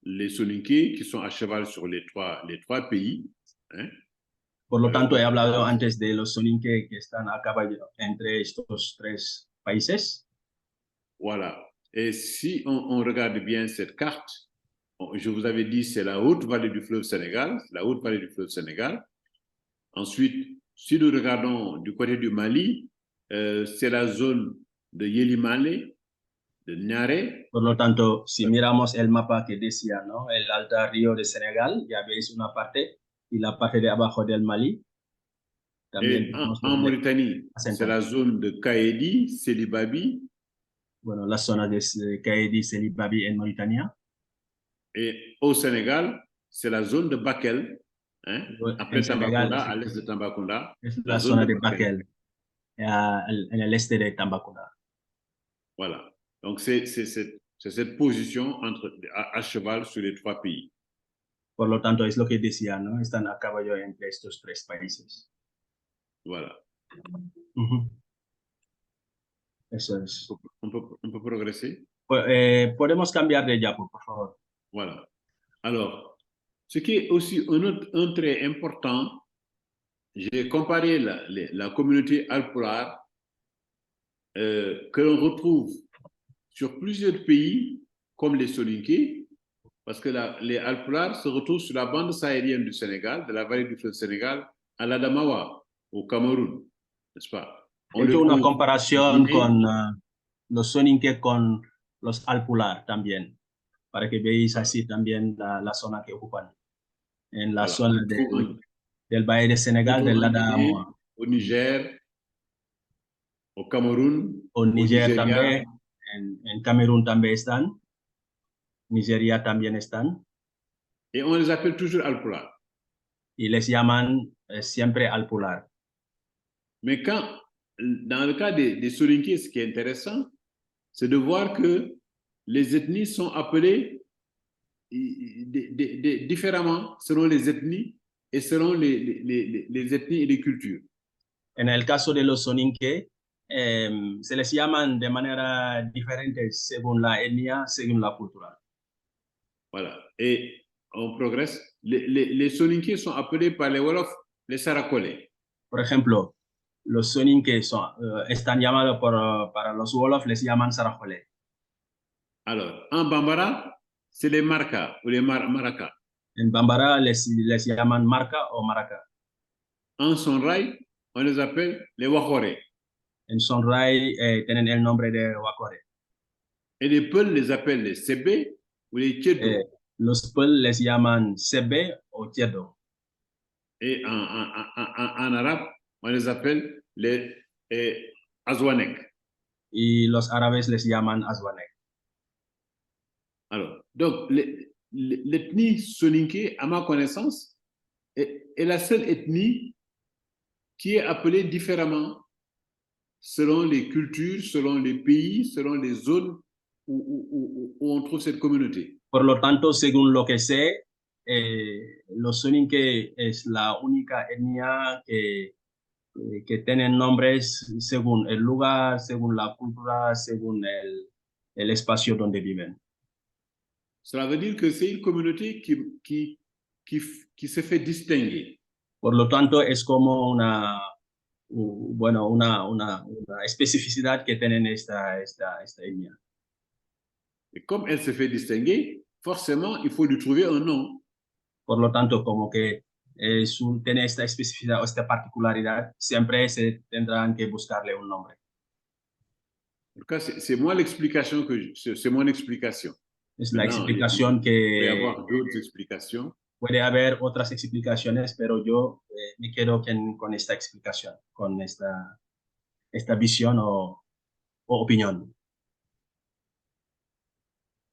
les Soninké qui sont à cheval sur les trois pays. Hein? Por lo tanto, he hablado antes de los Soninké que están a caballo entre estos 3 países. Voilà. Et si on regarde bien cette carte, je vous avais dit c'est la haute vallée du fleuve Sénégal, Ensuite, si nous regardons du côté du Mali, c'est la zone de Yelimale, de Niaré. Por lo tanto, si miramos el mapa que decía, ¿no? El Alta Río de Senegal, ya veis una parte, y la parte de abajo del Mali. También en Mauritanie, c'est la zone de Kaedi, Selibabi. Bueno, la zona de Kaedi, Selibabi en Mauritania. Et au Sénégal, c'est la zone de Bakel, hein, après Tambacounda, à l'est de Tambacounda. Es la zona de Bakel, en el este de Tambacounda. Voilà. Donc, c'est cette position à cheval sur les 3 pays. Por lo tanto, es lo que decía, ¿no? Están a caballo entre estos 3 países. Voilà. Eso es. On peut progresser? Podemos cambiar de diapo, por favor. Voilà. Alors, ce qui est aussi un trait important, j'ai comparé la communauté alpulaar que l'on retrouve sur plusieurs pays, comme les Soninké, parce que les alpulaar se retrouvent sur la bande sahélienne du Sénégal, de la vallée du fleuve Sénégal, à l'Adamawa, au Cameroun, n'est-ce pas? He hecho una comparación con los Soninké con los alpulaar también, para que veáis así también la zona que ocupan. En la zona del Valle de Senegal, del Adamawa. Au Niger, au Cameroun, au Niger también, en Camerún también están, Nigeria también están. Et on les appelle toujours alpulaar. Y les llaman siempre alpulaar. Mais dans le cas des Soninké, ce qui est intéressant, c'est de voir que les ethnies sont appelées différemment selon les ethnies et selon les ethnies et les cultures. En el caso de los Soninké, se les llaman de manera diferente según la etnia, según la cultura. Voilà. Et on progresse. Les Soninké sont appelés par les Wolofs les Sarakolé. Por ejemplo, los Soninké están llamados para los Wolof, les llaman Sarakolé. Alors, en Bambara, c'est les Marca ou les Maraka. En Bambara les llaman Marca o Maraca. En Sonrai, on les appelle les Wakore. En Sonrai tienen el nombre de Wakore. Et les Peuls les appellent les Sebe ou les Tchedo. Los Peuls les llaman Sebe o Tchedo. Et en arabe, on les appelle les Azwanek. Y los árabes les llaman Azwanek. Alors, donc, l'ethnie Soninké, à ma connaissance, est la seule ethnie qui est appelée différemment selon les cultures, selon les pays, selon les zones où on trouve cette communauté. Por lo tanto, según lo que sé, los Soninké es la única etnia que tienen nombres según el lugar, según la cultura, según el espacio donde viven. Cela veut dire que c'est une communauté qui se fait distinguer. Por lo tanto, es como una especificidad que tienen esta etnia. Et comme elle se fait distinguer, forcément, il faut lui trouver un nom. Por lo tanto, como que tiene esta especificidad o esta particularidad, siempre se tendrán que buscarle un nombre. En tout cas, c'est moi l'explication c'est mon explication. Es la explicación que... Il peut y avoir d'autres explications. Puede haber otras explicaciones, pero yo me quedo con esta explicación, con esta visión o opinión.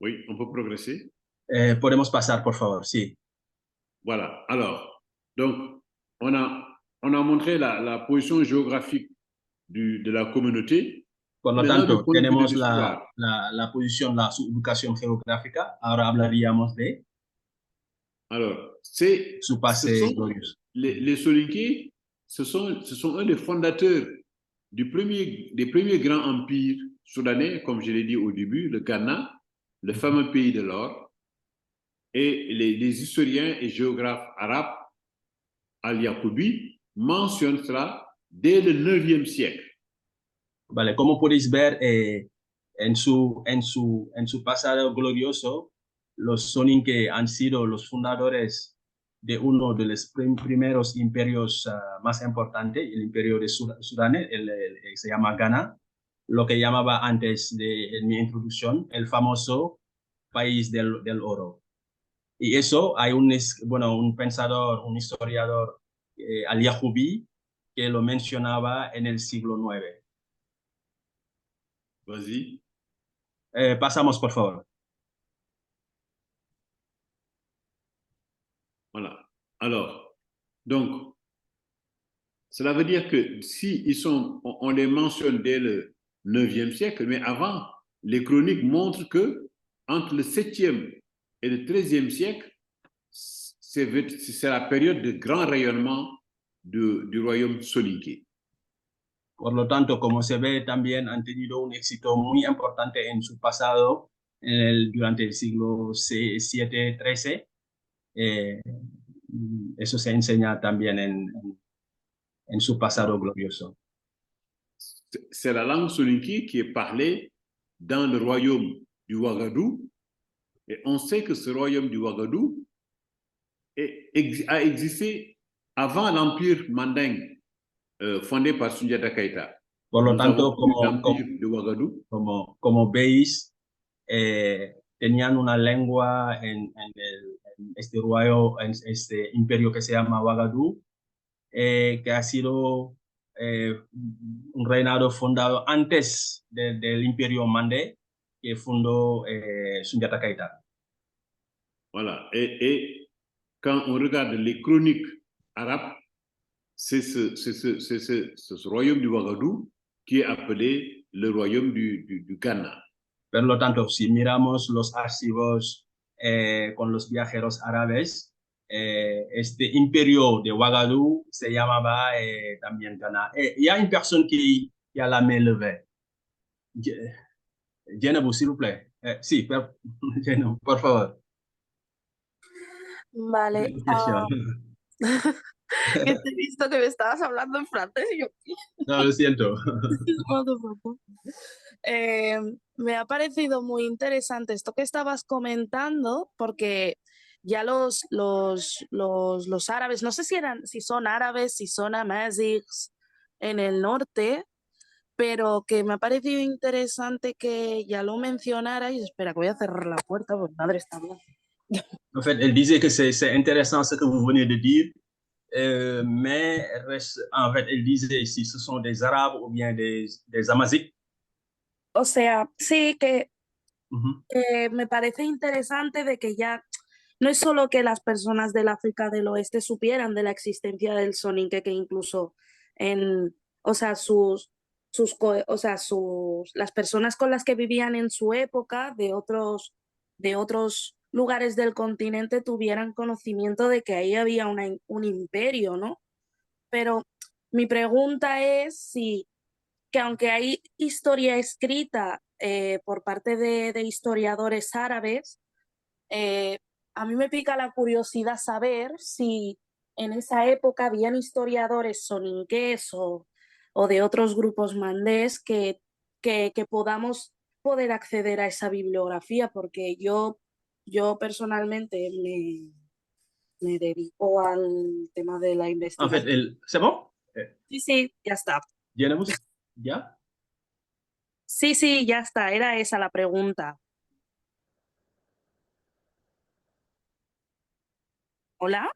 Oui, on peut progresser. Podemos pasar, por favor, sí. Voilà. Alors, donc, on a montré la position géographique de la communauté. Por lo tanto, tenemos la posición, su ubicación geográfica. Ahora hablaríamos de alors, su pase glorioso. Les Soninké, ce sont eux les fondateurs des premiers grands empires soudanais, comme je l'ai dit au début, le Ghana, le fameux pays de l'or, et les historiens et géographes arabes, Al-Yaqoubi, mentionnent cela dès le 9e siècle. Vale, como podéis ver, en su pasado glorioso, los Soninké han sido los fundadores de uno de los primeros imperios más importantes, el imperio de Sudán, se llama Ghana, lo que llamaba antes en mi introducción el famoso país del oro. Y eso hay un pensador, un historiador, Al-Yaqoubi, que lo mencionaba en el siglo IX. Vas-y. Pasamos, por favor. Voilà. Alors, donc, cela veut dire que si on les mentionne dès le 9e siècle, mais avant, les chroniques montrent que entre le 7e et le 13e siècle, c'est la période de grand rayonnement du royaume soninké. Por lo tanto, como se ve, también han tenido un éxito muy importante en su pasado, durante el siglo VII, XIII. Eso se enseña también en su pasado glorioso. C'est la langue soninké qui est parlée dans le royaume du Ouagadougou. Et on sait que ce royaume du Ouagadougou a existé avant l'empire mandingue fondé par Soundiata Keïta. Por lo Nous tanto, avons l'empire de Ouagadougou. como veis, tenían una lengua en este este imperio que se llama Ouagadougou, que ha sido un reinado fundado antes del imperio mandé que fundó Soundiata Keïta. Voilà. Et quand on regarde les chroniques arabes, c'est ce royaume du Ouagadougou qui est appelé le royaume du Ghana. Por lo tanto, si miramos los archivos con los viajeros árabes, este imperio de Ouagadougou se llamaba también Ghana. Il y a une personne qui a la main levée. Jenna, s'il vous plaît. Sí, Jenna, por favor. Vale. Que te he visto que me estabas hablando en francés y yo... No, lo siento. No te preocupes. Me ha parecido muy interesante esto que estabas comentando, porque ya los árabes, no sé si son árabes, si son amazighs en el norte, pero que me ha parecido interesante que ya lo mencionarais. Espera, que voy a cerrar la puerta, porque madre está bien. En fait, elle disait que c'est intéressant ce que vous venez de dire, mais en fait, elle disait si ce sont des Arabes ou bien des Amazighs. O sea, sí que me parece interesante de que ya no es solo que las personas del África del Oeste supieran de la existencia del soninke, que incluso las personas con las que vivían en su época de otros lugares del continente tuvieran conocimiento de que ahí había un imperio, ¿no? Pero mi pregunta es que aunque hay historia escrita por parte de historiadores árabes, a mí me pica la curiosidad saber si en esa época habían historiadores soninqués o de otros grupos mandés que podamos poder acceder a esa bibliografía, porque yo personalmente me dedico al tema de la investigación. En fait, ¿c'est bon? Sí, ya está. ¿Ya? Sí, ya está. Era esa la pregunta. ¿Hola?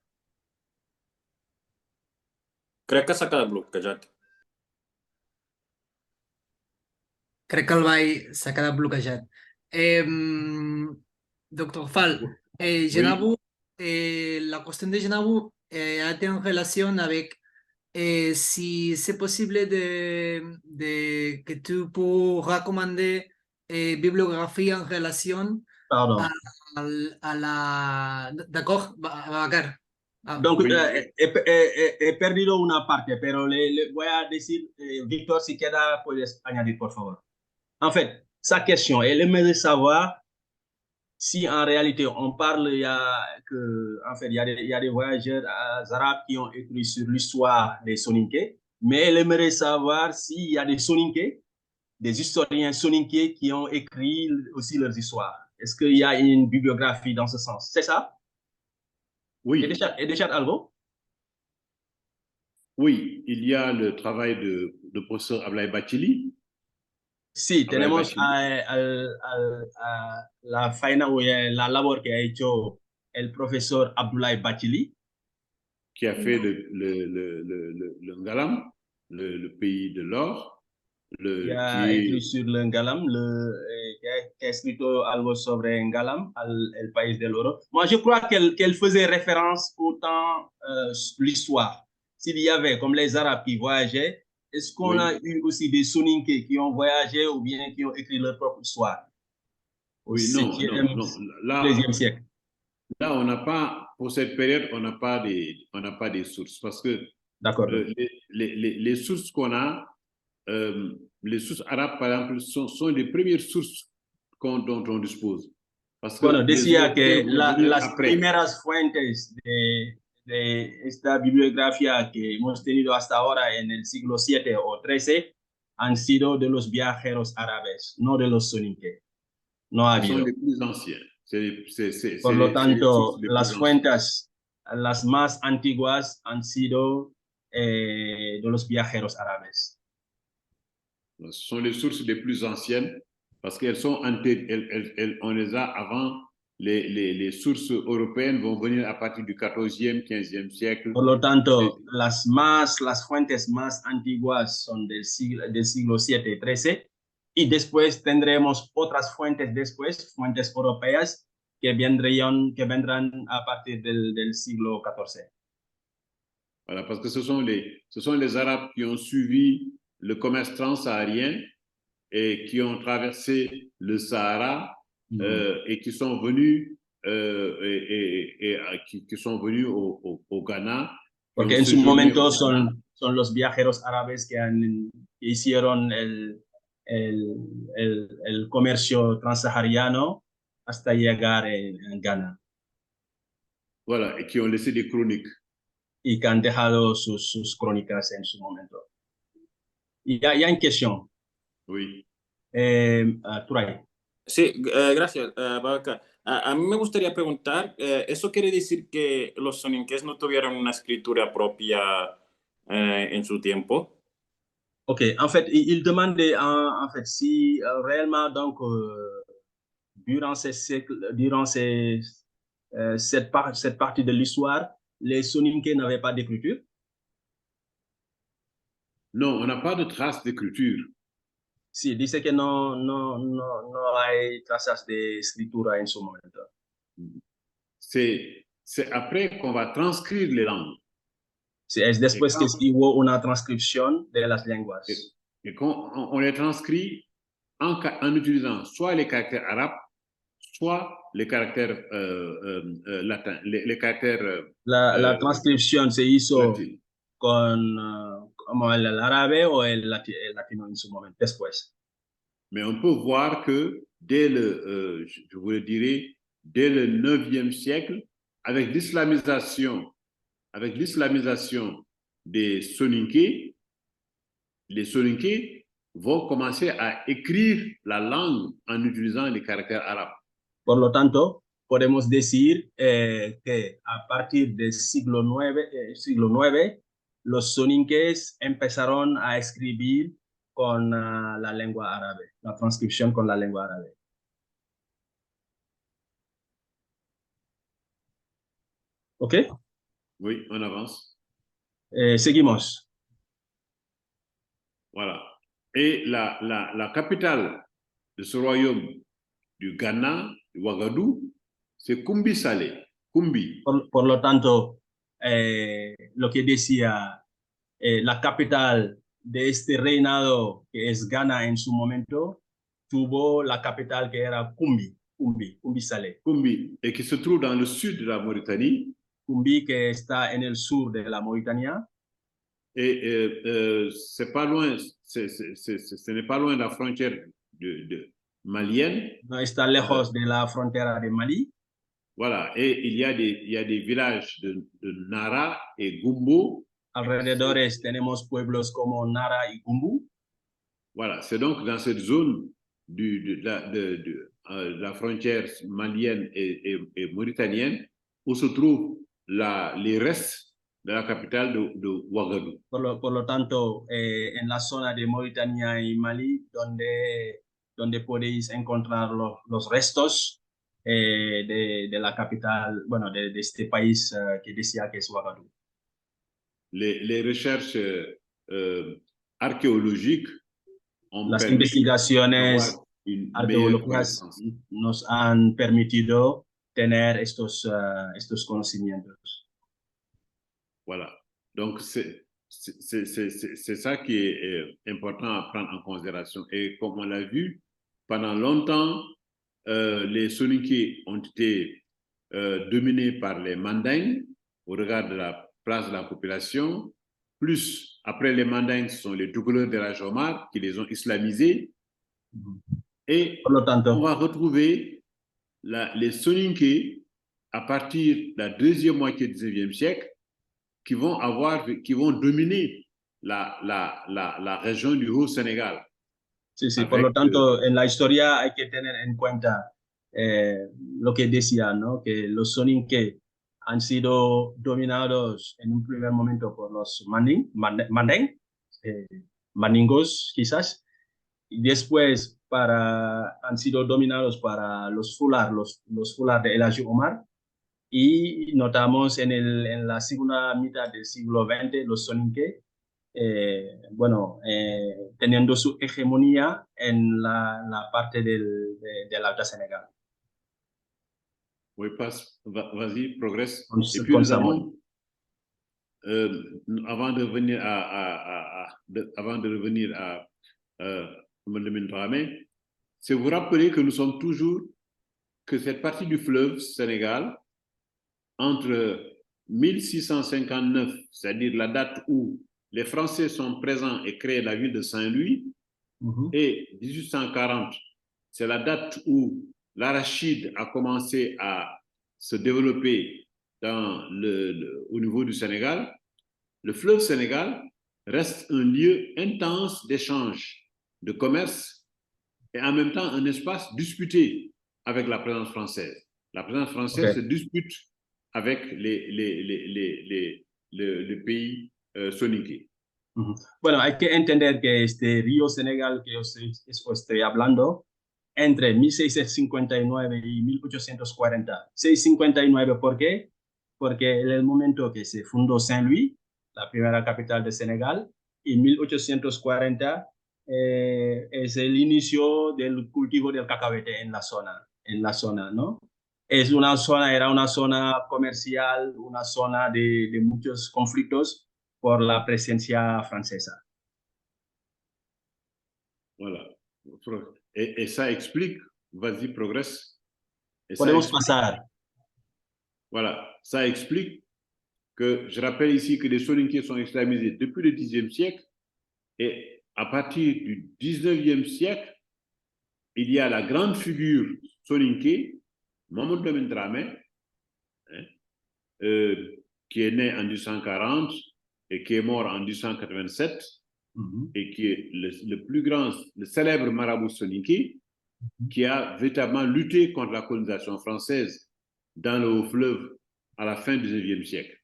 Crec que s'ha quedat bloquejat. Crec que el Bai s'ha quedat bloquejat. Doctor Fall, Genabu, la cuestión de Genabu tiene relación avec si c'est possible que tu puedas recommander bibliographie en relación Pardon. a la... D'accord, Babacar. Donc, he perdido una parte, pero le voy a decir, Víctor, si queda, puedes añadir, por favor. En fait, sa question, elle aimerait savoir si en réalité on parle, il y a des voyageurs arabes qui ont écrit sur l'histoire des Soninké, mais elle aimerait savoir s'il y a des Soninké, des historiens Soninké qui ont écrit aussi leurs histoires. Est-ce qu'il y a une bibliographie dans ce sens? C'est ça? Oui. ¿He dicho algo? Oui, il y a le travail de professeur Ablaye Bathily. Sí, tenemos la faena o la labor que ha hecho el profesor Abdoulaye Bathily, qui a fait le Ngalam, le pays de l'or. Qui a écrit sur le Ngalam, qui a escrito algo sobre Ngalam, el país del oro. Moi, je crois qu'elle faisait référence au temps, l'histoire. S'il y avait, comme les Arabes qui voyageaient, est-ce qu'on a eu aussi des Soninké qui ont voyagé ou bien qui ont écrit leur propre histoire? Oui, non. Là, 13e siècle. Là, on n'a pas, pour cette période, on n'a pas des sources parce que D'accord. Les sources qu'on a, les sources arabes, par exemple, sont les premières sources dont on dispose. Parce que Bueno, les decía que Européens vont venir las après. primeras fuentes de esta bibliografía que hemos tenido hasta ahora en el siglo VII o XIII han sido de los viajeros árabes, no de los soninké. No ha Ce sont habido. les plus anciens. Por lo C'est les tanto, sources les las plus anciennes. fuentes, las más antiguas han sido de los viajeros árabes. Ce sont les sources les plus anciennes parce qu'elles sont on les a avant. Les sources européennes vont venir à partir du 14e, 15e siècle. Por lo tanto, las fuentes más antiguas son del siglo VII y XIII, y después tendremos otras fuentes después, fuentes europeas, que vendrán a partir del siglo XIV. Voilà, parce que ce sont les Arabes qui ont suivi le commerce transsaharien et qui ont traversé le Sahara et qui sont venus qui sont venus au Ghana. Porque en su momento son los viajeros árabes que hicieron el comercio transsahariano hasta llegar en Ghana. Voilà, et qui ont laissé des chroniques. Y que han dejado sus crónicas en su momento. Y ya en cuestión. Oui. Turay. Sí, gracias, Babacar. A mí me gustaría preguntar, ¿eso quiere decir que los soninques no tuvieron una escritura propia en su tiempo? Ok, en fait, il demandait en fait si réellement donc durant ces siècles, durant cette partie de l'histoire, les soninké n'avaient pas d'écriture. Non, on n'a pas de traces d'écriture. Sí, dice que no hay trazas de escritura en su momento. C'est après qu'on va transcrire les langues. Sí, es después que hubo una transcripción de las lenguas. Et on les transcrit en utilisant soit les caractères arabes, soit les caractères latins, les caractères. La transcripción se hizo latino. con como el árabe o el latino en su momento, después. Mais on peut voir que dès je vous le dirais, dès le 9e siècle, avec l'islamisation des soninké, les soninké vont commencer à écrire la langue en utilisant les caractères arabes. Por lo tanto, podemos decir que a partir del siglo IX, los soninques empezaron a escribir con la lengua árabe, la transcripción con la lengua árabe. ¿Ok? Oui, on avance. Seguimos. Voilà. Et la capitale de ce royaume du Ghana, de Ouagadougou, c'est Kumbi Salé. Kumbi. Por lo tanto, lo que decía, la capital de este reinado, que es Ghana en su momento, tuvo la capital que era Kumbi Salé. Kumbi, et qui se trouve dans le sud de la Mauritanie. Kumbi, que está en el sur de la Mauritania. Et c'est pas loin, ce n'est pas loin de la frontière malienne. No está lejos de la frontera de Mali. Voilà, et il y a des villages de Nara et Gumbo. Alrededores tenemos pueblos como Nara y Gumbu. Voilà, c'est donc dans cette zone de la frontière malienne et mauritanienne où se trouvent les restes de la capitale de Ouagadougou. Por lo tanto, en la zona de Mauritania y Mali, donde podéis encontrar los restos de la capital, bueno, de este país que decía que es Ouagadougou. Les recherches archéologiques las investigaciones arqueológicas nos han permitido tener estos conocimientos. Voilà. Donc, c'est ça qui est important à prendre en considération. Et comme on l'a vu, pendant longtemps, les soninké ont été dominés par les mandingues au regard de la place de la population. plus après les Mandingues, ce sont les Dougleurs de la Jomar qui les ont islamisés. Et Por lo tanto, on va retrouver les Soninké à partir de la deuxième moitié du 19e siècle qui vont dominer la région du Haut-Sénégal. sí, sí, por lo tanto, en la historia hay que tener en cuenta lo que decía, ¿no? Que los Soninké han sido dominados en un primer momento por los Manding, Mandingos quizás, y después han sido dominados para los Fular, los Fular de El Hadji Omar, y notamos en la segunda mitad del siglo XX los Soninké, teniendo su hegemonía en la parte del Alta Sénégal. Oui, vas-y, progresse. Et puis nous avons, avant de revenir à Dramé, c'est vous rappeler que nous sommes toujours que cette partie du fleuve Sénégal, entre 1659, c'est-à-dire la date où les Français sont présents et créent la ville de Saint-Louis, et 1840, c'est la date où l'arachide a commencé à se développer au niveau du Sénégal. Le fleuve Sénégal reste un lieu intense d'échange, de commerce et en même temps un espace disputé avec la présence française. La présence française se dispute avec le pays soninké. Bueno, hay que entender que este río Senegal que os estoy hablando, entre 1659 y 1840. 659, ¿por qué? Porque en el momento que se fundó Saint-Louis, la primera capital de Senegal, y 1840 es el inicio del cultivo del cacahuete en la zona, ¿no? Era una zona comercial, una zona de muchos conflictos por la presencia francesa. Voilà. Et ça explique, vas-y, progresse. Podemos pasar. Voilà, ça explique que, je rappelle ici que les Soninké sont islamisés depuis le 10e siècle et à partir du 19e siècle, il y a la grande figure Soninké, Mamadou Lamine Dramé, qui est né en 1840 et qui est mort en 1887, et qui est le célèbre marabout soninké, qui a véritablement lutté contre la colonisation française dans le Haut-Fleuve à la fin du 19e siècle.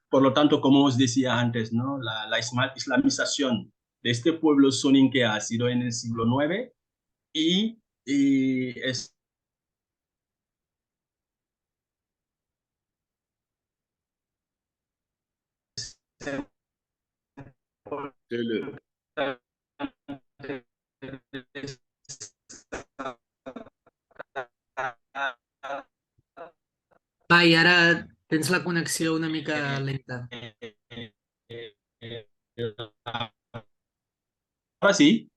Por lo tanto, como os decía antes, ¿no? La islamización de este pueblo soninké ha sido en el siglo IX y es Vai, ara tens la connexió una mica lenta. Ahora sí.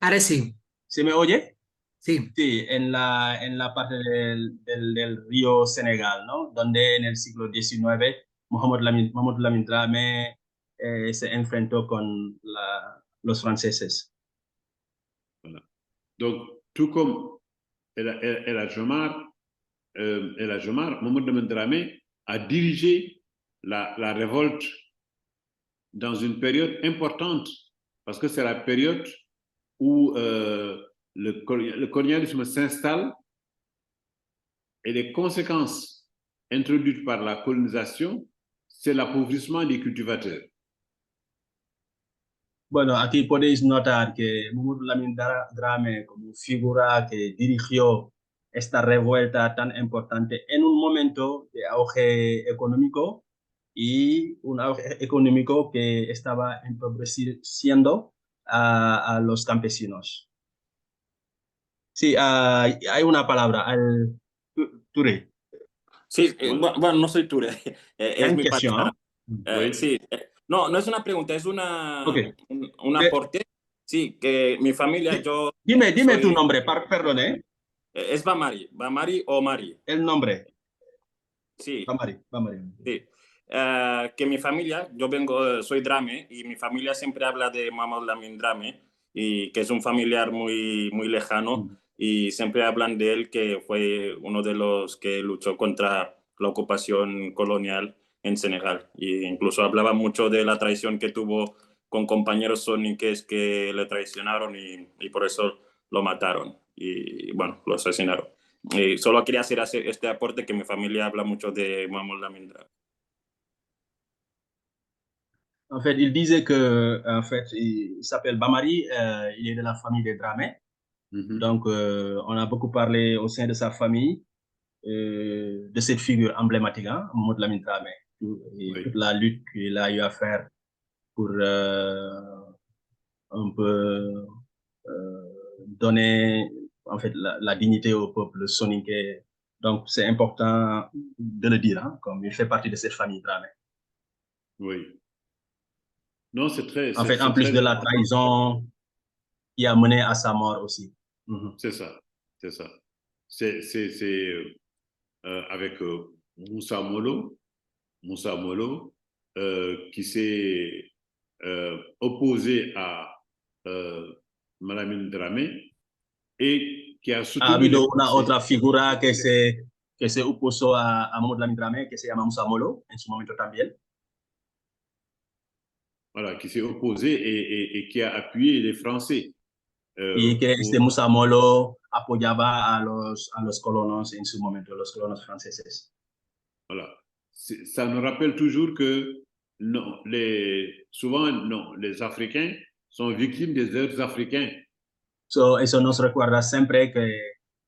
Ara sí. ¿Se me oye? Sí. Sí, en la parte del río Senegal, ¿no? Donde en el siglo XIX Mamadou Lamine Dramé se enfrentó con los franceses. Voilà. Donc, tout comme El Hadji Omar, Mamadou Lamine Dramé a dirigé la révolte dans une période importante, parce que c'est la période où le colonialisme s'installe et les conséquences introduites par la colonisation, c'est l'appauvrissement des cultivateurs. Bueno, aquí podéis notar que Mamadou Lamine Dramé, como figura que dirigió esta revuelta tan importante en un momento de auge económico, y un auge económico que estaba empobreciendo a los campesinos. Sí, hay una palabra, Touré. Sí, bueno, no soy Touré. Es mi question, pareja. Sí, no es una pregunta, es un aporte. Sí, que mi familia, yo... Dime tu nombre, perdón, ¿eh? Es Bamari o Mari. El nombre. Sí. Bamari. Sí. que mi familia, yo vengo, soy Dramé, y mi familia siempre habla de Mohamed Lamine Dramé, y que es un familiar muy, muy lejano, y siempre hablan de él que fue uno de los que luchó contra la ocupación colonial en Senegal. Y incluso hablaba mucho de la traición que tuvo con compañeros soninques que le traicionaron y por eso lo mataron y, bueno, lo asesinaron. Y solo quería hacer este aporte que mi familia habla mucho de Mohamed Lamine Dramé. En fait, il disait que, en fait, il s'appelle Bamari, il est de la famille des Dramé. Donc, on a beaucoup parlé au sein de sa famille de cette figure emblématique, hein, Mamadou Lamine Dramé, toute la lutte qu'il a eu à faire pour un peu donner en fait la dignité au peuple soninké. Donc, c'est important de le dire, hein, comme il fait partie de cette famille Dramé. Oui. Non, c'est très. En fait, en plus de la trahison qui a mené à sa mort aussi. C'est ça, c'est ça. C'est avec Moussa Molo qui s'est opposé à Malamine Dramé et qui a Ha soutenu habido les una Français. otra figura que se opuso a Mamadou Lamine Dramé, que se llama Moussa Molo, en su momento también. Voilà, qui s'est opposé et qui a appuyé les Français. Y que este Moussa Molo apoyaba a los colonos en su momento, los colonos franceses. Voilà. Ça nous rappelle toujours que non, souvent, non, les Africains sont victimes des autres Africains. Eso nos recuerda siempre que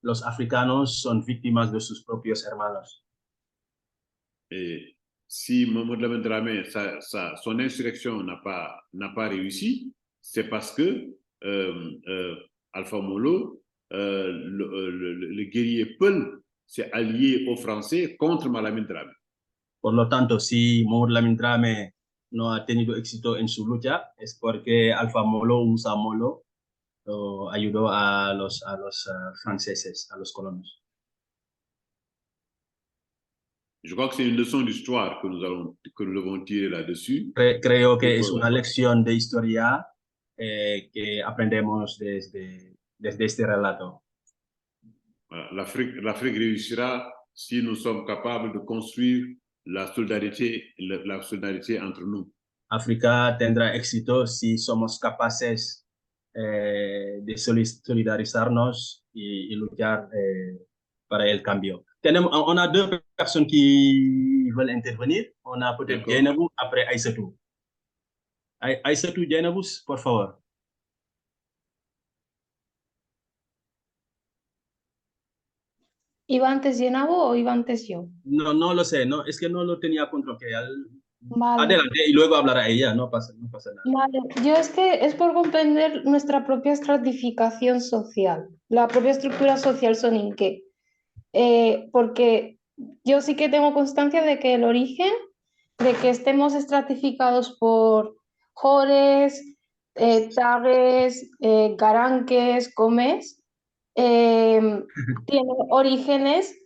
los africanos son víctimas de sus propios hermanos. Et si Mamadou Lamine Dramé, son insurrection n'a pas réussi, c'est parce que Alpha Molo, le guerrier Peul, s'est allié aux Français contre Malamine Dramé. Por lo tanto, si Mamadou Lamine Dramé no ha tenido éxito en su lucha, es porque Alpha Molo, Moussa Molo, ayudó a los franceses, a los colonos. Je crois que c'est une leçon d'histoire que nous devons tirer là-dessus. Creo que es una lección de historia que aprendemos desde este relato. L'Afrique réussira si nous sommes capables de construire la solidarité entre nous. África tendrá éxito si somos capaces de solidarizarnos y luchar para el cambio. On a deux personnes qui veulent intervenir. On a peut-être Djainabou, après Aïssatou. Aïssatou, Djainabou, por favor. ¿Iba antes Yenabo o iba antes yo? No lo sé, no, es que no lo tenía controlado. Vale. Adelante y luego hablará ella, no pasa nada. Vale, yo es que es por comprender nuestra propia estratificación social, la propia estructura social soninké, porque yo sí que tengo constancia de que el origen de que estemos estratificados por jores, tagues, garanques, comes, tiene orígenes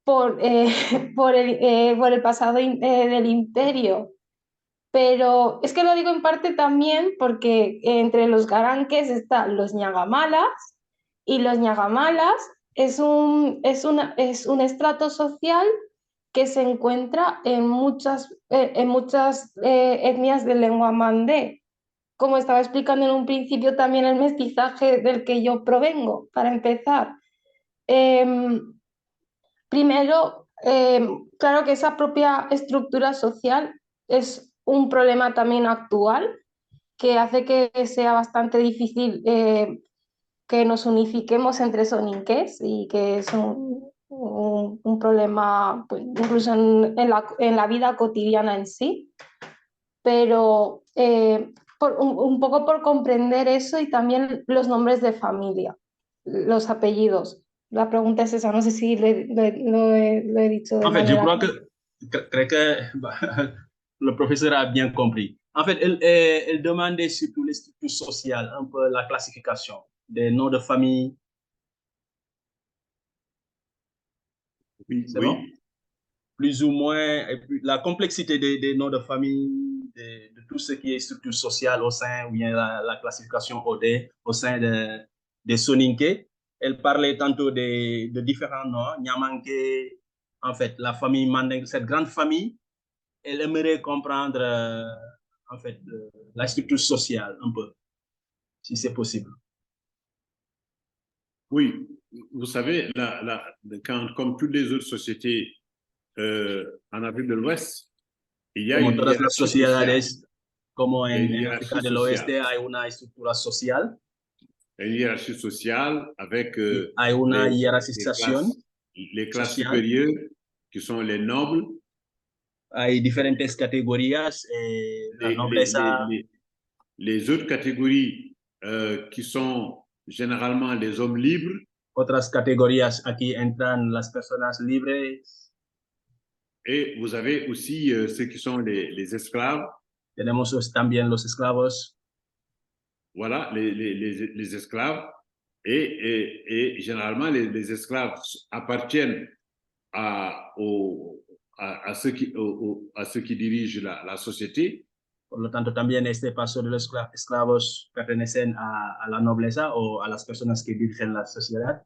por el pasado del imperio. Pero es que lo digo en parte también porque entre los garanques están los ñagamalas y los ñagamalas es un estrato social que se encuentra en muchas etnias de lengua mandé. Como estaba explicando en un principio también el mestizaje del que yo provengo, para empezar. Primero, claro que esa propia estructura social es un problema también actual que hace que sea bastante difícil que nos unifiquemos entre soninques y que es un problema pues, incluso en la vida cotidiana en sí. Pero un poco por comprender eso y también los nombres de familia, los apellidos. La pregunta es esa, no sé si lo he dicho de En fait, je manera... crois que le professeur a bien compris. En fait, elle demandait surtout les structures sociales, un peu la classification des noms de famille. Oui, C'est oui. bon? plus ou moins, et puis la complexité des noms de famille, de tout ce qui est structure sociale au sein, ou bien la classification OD au sein des Soninké. Elle parlait tantôt de différents noms. Nyamanké, en fait, la famille Manding, cette grande famille, elle aimerait comprendre, en fait, la structure sociale un peu, si c'est possible. Oui, vous savez, comme toutes les autres sociétés en Afrique de l'Ouest, il y a Como une todas las hiérarchie sociale. sociedades, como Il y a une en hiérarchie África del Oeste, sociale. hay una estructura social. Il y a une hiérarchie sociale avec Hay una les jerarquización classes social. supérieures qui sont les nobles. Hay diferentes categorías, la nobleza. Les autres catégories qui sont généralement les hommes libres. Otras categorías, aquí entran las personas libres. Et vous avez aussi ceux qui sont les esclaves. Tenemos también los esclavos. Voilà, les esclaves. Et généralement, les esclaves appartiennent à ceux qui dirigent la société. Por lo tanto, también este paso de los esclavos pertenecen a la nobleza o a las personas que dirigen la sociedad.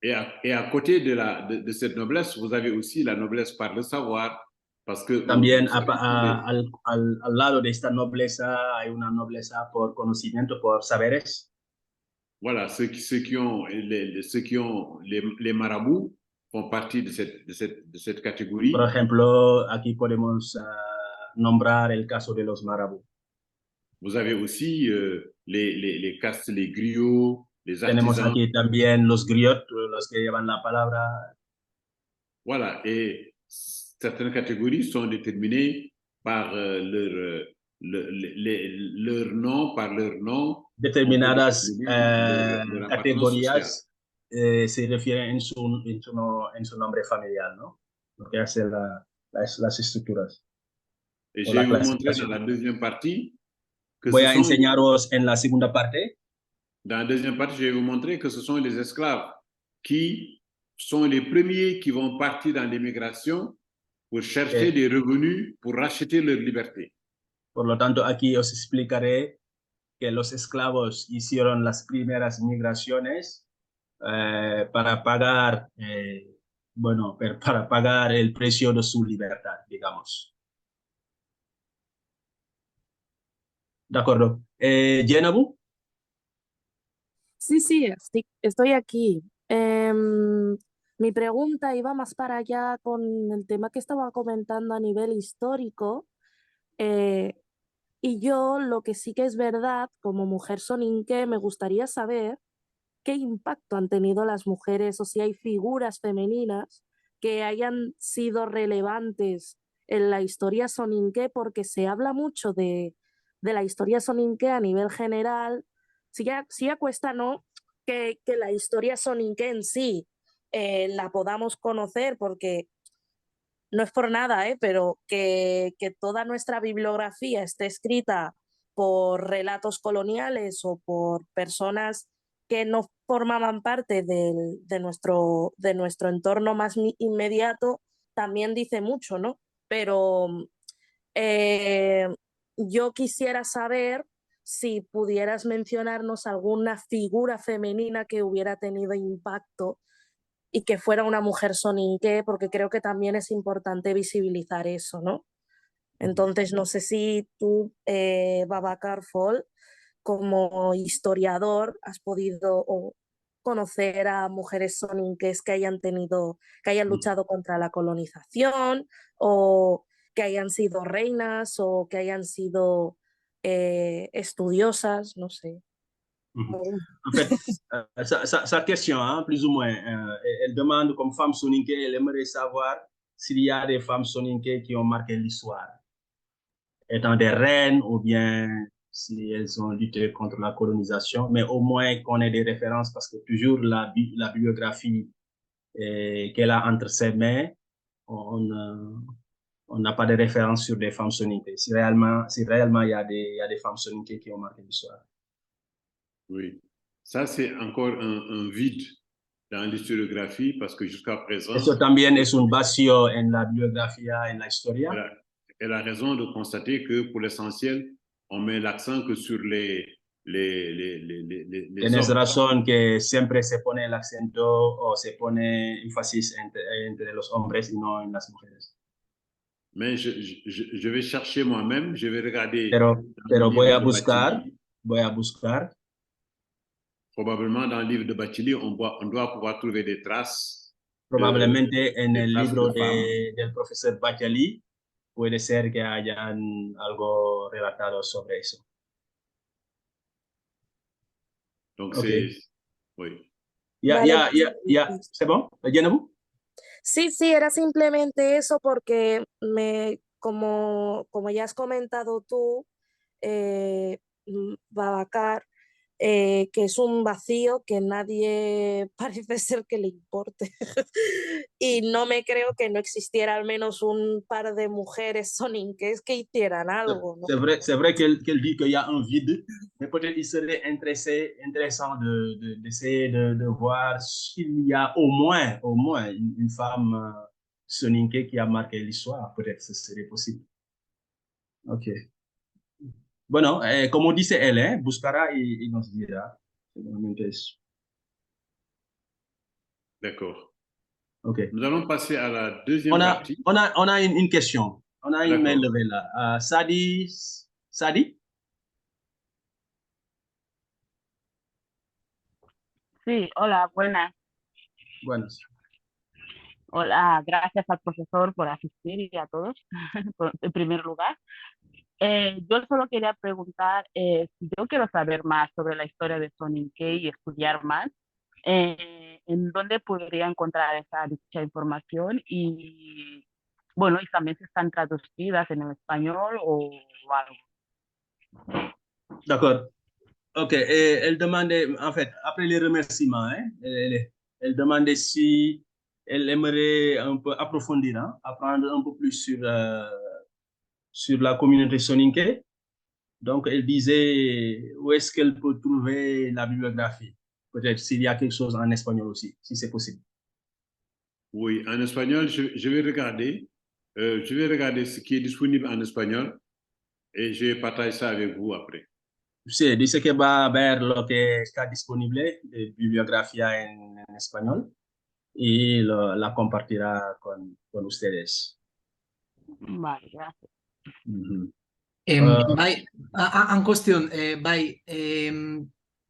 Et à côté de cette noblesse, vous avez aussi la noblesse par le savoir. Parce que también al lado de esta nobleza hay una nobleza por conocimiento, por saberes. Voilà, ceux qui ont les marabouts font partie de cette catégorie. Por ejemplo, aquí podemos nombrar el caso de los marabouts. Vous avez aussi les castes, les griots, les artisans. Tenemos aquí también los griots, los que llevan la palabra. Voilà, et certaines catégories sont déterminées par leur nom. Determinadas categorías se refieren en su nombre familiar, ¿no? Lo que hace las estructuras. Et je vais vous montrer dans la deuxième partie que voy a enseñaros en la segunda parte. Dans la deuxième partie, je vais vous montrer que ce sont les esclaves qui sont les premiers qui vont partir dans l'immigration pour chercher des revenus pour racheter leur liberté. Por lo tanto, aquí os explicaré que los esclavos hicieron las primeras migraciones para pagar, para pagar el precio de su libertad, digamos. De acuerdo. Jenabu. Sí, estoy aquí. Mi pregunta iba más para allá con el tema que estaba comentando a nivel histórico. Y yo lo que sí que es verdad, como mujer soninké, me gustaría saber qué impacto han tenido las mujeres o si hay figuras femeninas que hayan sido relevantes en la historia soninké, porque se habla mucho de la historia soninké a nivel general. Sí ya cuesta, ¿no? Que la historia soninké en sí la podamos conocer, porque no es por nada, pero que toda nuestra bibliografía esté escrita por relatos coloniales o por personas que no formaban parte de nuestro entorno más inmediato, también dice mucho, ¿no? Pero yo quisiera saber si pudieras mencionarnos alguna figura femenina que hubiera tenido impacto y que fuera una mujer soninké, porque creo que también es importante visibilizar eso, ¿no? Entonces, no sé si tú, Babacar Fall, como historiador, has podido conocer a mujeres soninques que hayan luchado contra la colonización, o que hayan sido reinas, o que hayan sido estudiosas, no sé. En fait, sa question, hein, plus ou moins, elle demande comme femme soninké, elle aimerait savoir s'il y a des femmes soninké qui ont marqué l'histoire, étant des reines ou bien si elles ont lutté contre la colonisation, mais au moins qu'on ait des références, parce que toujours la biographie qu'elle a entre ses mains, on n'a pas de référence sur des femmes soninké. Si réellement il y a des femmes soninké qui ont marqué l'histoire. Oui, ça c'est encore un vide dans l'historiographie parce que jusqu'à présent, Eso también es un vacío en la biografía, en la historia. elle a raison de constater que pour l'essentiel, on met l'accent que sur les Tienes hommes. razón que siempre se pone el acento o se pone énfasis entre los hombres y no en las mujeres. Mais je vais chercher moi-même, je vais regarder. Pero voy a buscar. Probablement dans le livre de Bachili, on doit pouvoir trouver des traces. Probablemente en el libro del profesor Bachali puede ser que hayan algo relatado sobre eso. Donc, okay. Oui. Ya, ¿c'est bon? ¿Llenamos? Sí, era simplemente eso porque como ya has comentado tú, Babacar, que es un vacío que nadie parece ser que le importe. Y no me creo que no existiera al menos un par de mujeres soninques que hicieran algo, ¿no? C'est vrai qu'elle dit qu'il y a un vide, mais peut-être il serait intéressant d'essayer de voir s'il y a au moins une femme soninke qui a marqué l'histoire. Peut-être ce serait possible. Ok. Bueno, como dice él, buscará y nos dirá. D'accord. Okay. Nous allons passer à la deuxième partie. On a une question. On a une main levée là. Sadi? Sí, hola, buenas. Buenas. Hola, gracias al profesor por asistir y a todos, en primer lugar. Yo solo quería preguntar si yo quiero saber más sobre la historia de Soninke y estudiar más, ¿en dónde podría encontrar dicha información? Y bueno, y también si están traducidas en el español o algo. D'accord. Ok, elle demandait, en fait, après les remerciements, elle demandait si elle aimerait un peu approfondir, apprendre un peu plus sur la communauté soninké. Donc, elle disait où est-ce qu'elle peut trouver la bibliographie. Peut-être s'il y a quelque chose en espagnol aussi, si c'est possible. Oui, en espagnol, je vais regarder. Je vais regarder ce qui est disponible en espagnol et je vais partager ça avec vous après. Sí, dice que va a ver lo que está disponible de bibliografía en español y la compartirá con ustedes. Vale, gracias. Bai, en cuestión, Bai,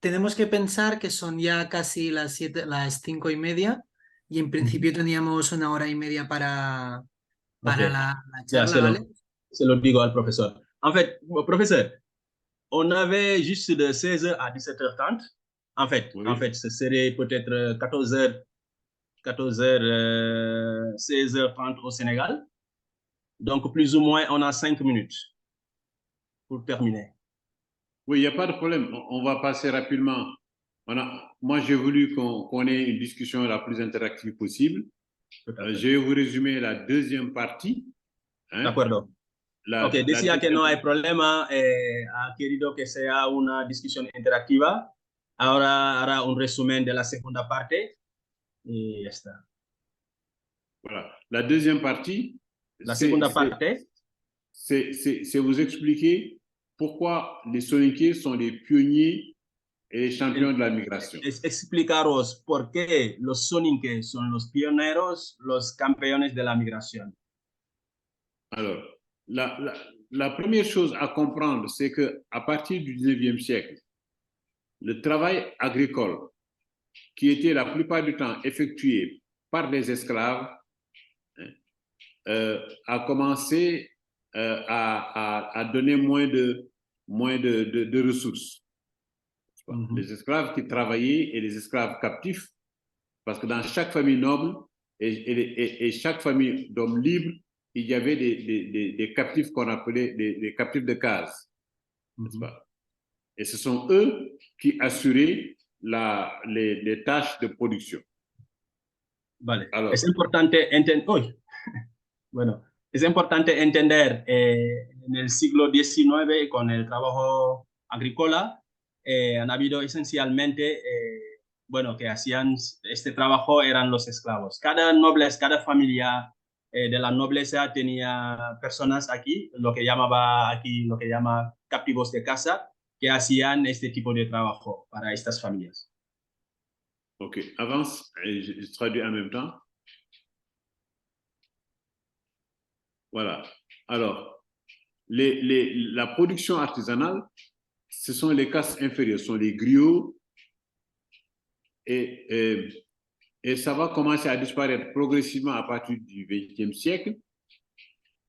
tenemos que pensar que son ya casi las 5:30 y en principio teníamos 1 hora y media para Okay. la charla, ¿vale? Se lo digo al profesor. En fait, professeur, on avait juste de 16h à 17h30. En fait, ce serait peut-être 14h, 16h30 au Sénégal. Donc, plus ou moins, on a 5 minutes pour terminer. Oui, il n'y a pas de problème. On va passer rapidement. Moi, j'ai voulu qu'on ait une discussion la plus interactive possible. Je vais vous résumer la deuxième partie. De acuerdo. Ok, decía que no hay problema, ha querido que sea una discusión interactiva. Ahora hará un resumen de la segunda parte y ya está. Voilà. La deuxième partie, c'est vous expliquer pourquoi les soninké sont les pionniers et les champions de la migration. Es explicaros por qué los soninké son los pioneros, los campeones de la migración. Alors, la première chose à comprendre, c'est qu'à partir du 19e siècle, le travail agricole, qui était la plupart du temps effectué par des esclaves, a commencé à donner moins de ressources. Les esclaves qui travaillaient et les esclaves captifs, parce que dans chaque famille noble et chaque famille d'hommes libres, il y avait des captifs qu'on appelait des captifs de case. Et ce sont eux qui assuraient les tâches de production. Vale. Alors, es importante entender, bueno, es importante entender en el siglo XIX con el trabajo agrícola han habido esencialmente bueno, que hacían este trabajo eran los esclavos. Cada nobles, cada familia de la nobleza tenía personas aquí, lo que llamaba aquí, lo que llama captivos de casa, que hacían este tipo de trabajo para estas familias. Ok, avance, je traduis en même temps. Voilà. Alors, la production artisanale, ce sont les classes inférieures, ce sont les griots, et ça va commencer à disparaître progressivement à partir du XXe siècle.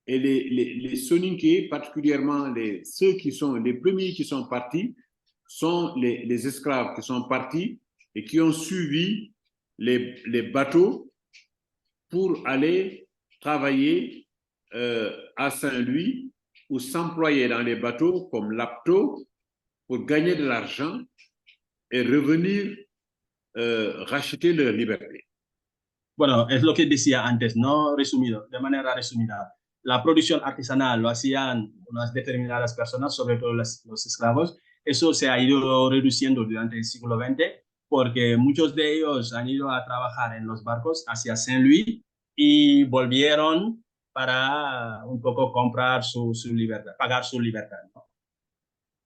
Et les Soninké, particulièrement ceux qui sont les premiers qui sont partis, sont les esclaves qui sont partis et qui ont suivi les bateaux pour aller travailler à Saint-Louis ou s'employer dans les bateaux comme lapto pour gagner de l'argent et revenir racheter leur liberté. Bueno, es lo que decía antes, ¿no? Resumido, de manera resumida. La producción artesanal lo hacían unas determinadas personas, sobre todo los esclavos. Eso se ha ido reduciendo durante el siglo XX porque muchos de ellos han ido a trabajar en los barcos hacia Saint-Louis y volvieron para un poco comprar su libertad, pagar su libertad, ¿no?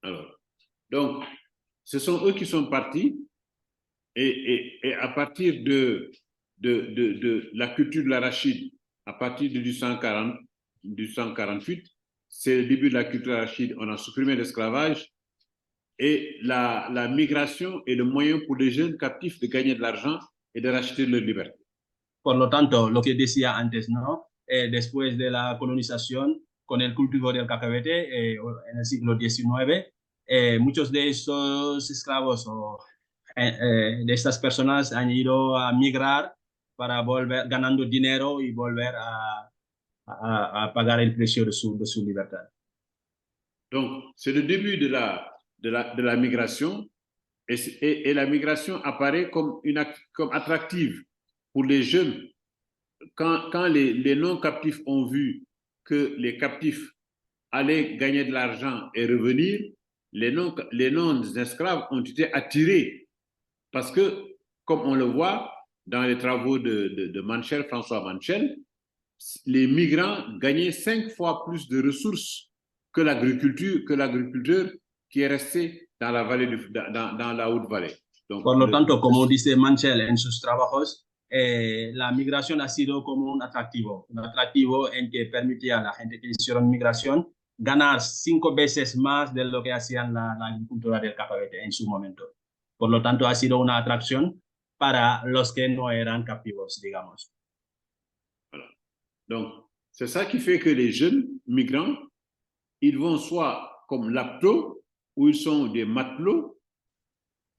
Alors, donc, ce sont eux qui sont partis et à partir de la culture de l'arachide, à partir de 1848, c'est le début de la culture de l'arachide, on a supprimé l'esclavage et la migration est le moyen pour les jeunes captifs de gagner de l'argent et de racheter leur liberté. Por lo tanto, lo que decía antes, ¿no? Después de la colonización, con el cultivo del cacahuete en el siglo XIX, muchos de estos esclavos o de estas personas han ido a migrar para volver ganando dinero y volver a pagar el precio de su libertad. Donc, c'est le début de la migration et la migration apparaît comme attractive pour les jeunes. Quand les non-captifs ont vu que les captifs allaient gagner de l'argent et revenir, les non-esclaves ont été attirés parce que, comme on le voit dans les travaux de Manchel, François Manchel, les migrants gagnaient 5 fois plus de ressources que l'agriculteur qui est resté dans la vallée dans la haute vallée. Donc, por lo tanto, como dice Manchel en sus trabajos, la migración ha sido como un atractivo en que permitía a la gente que hicieron migración ganar 5 veces más de lo que hacían la agricultura del cacahuete en su momento. Por lo tanto, ha sido una atracción para los que no eran captivos, digamos. Voilà. Donc, c'est ça qui fait que les jeunes migrants, ils vont soit comme lapto, où ils sont des matelots,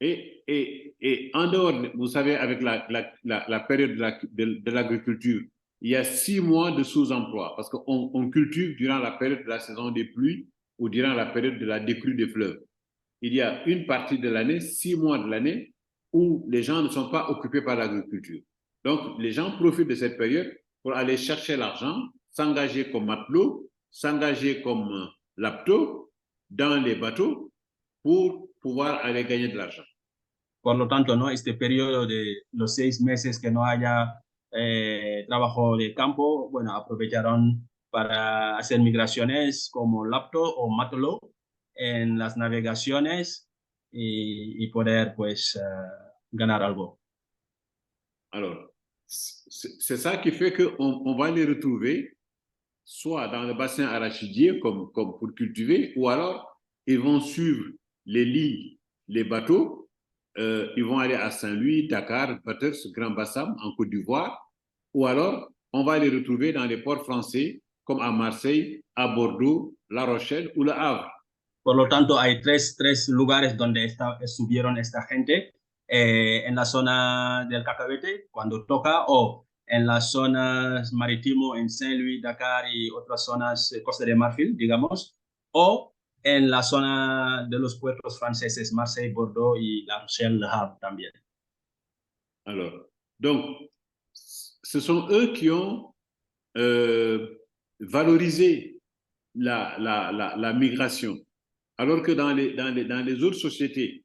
et en dehors, vous savez, avec la période de l'agriculture, il y a 6 mois de sous-emploi, parce qu'on cultive durant la période de la saison des pluies ou durant la période de la décrue des fleuves. Il y a une partie de l'année, 6 mois de l'année, où les gens ne sont pas occupés par l'agriculture. Donc, les gens profitent de cette période pour aller chercher l'argent, s'engager comme matelot, s'engager comme lapto dans les bateaux pour pouvoir aller gagner de l'argent. Por lo tanto, ¿no? Este periodo de los 6 meses que no haya trabajo de campo, bueno, aprovecharon para hacer migraciones como lapto o matelot en las navegaciones y poder, pues, ganar algo. Alors, c'est ça qui fait qu'on va les retrouver soit dans le bassin arachidier comme pour cultiver, ou alors ils vont suivre les lignes, les bateaux, ils vont aller à Saint-Louis, Dakar, Bathurst, Grand Bassam, en Côte d'Ivoire, ou alors on va les retrouver dans les ports français comme à Marseille, à Bordeaux, La Rochelle ou Le Havre. Por lo tanto, hay tres lugares donde estuvieron esta gente, en la zona del cacahuete, cuando toca, o en las zonas marítimo, en Saint-Louis, Dakar y otras zonas, Costa de Marfil, digamos, o en la zona de los puertos franceses, Marseille, Bordeaux y La Rochelle, Le Havre también. Alors, donc, ce sont eux qui ont valorisé la migration. Alors que dans les autres sociétés,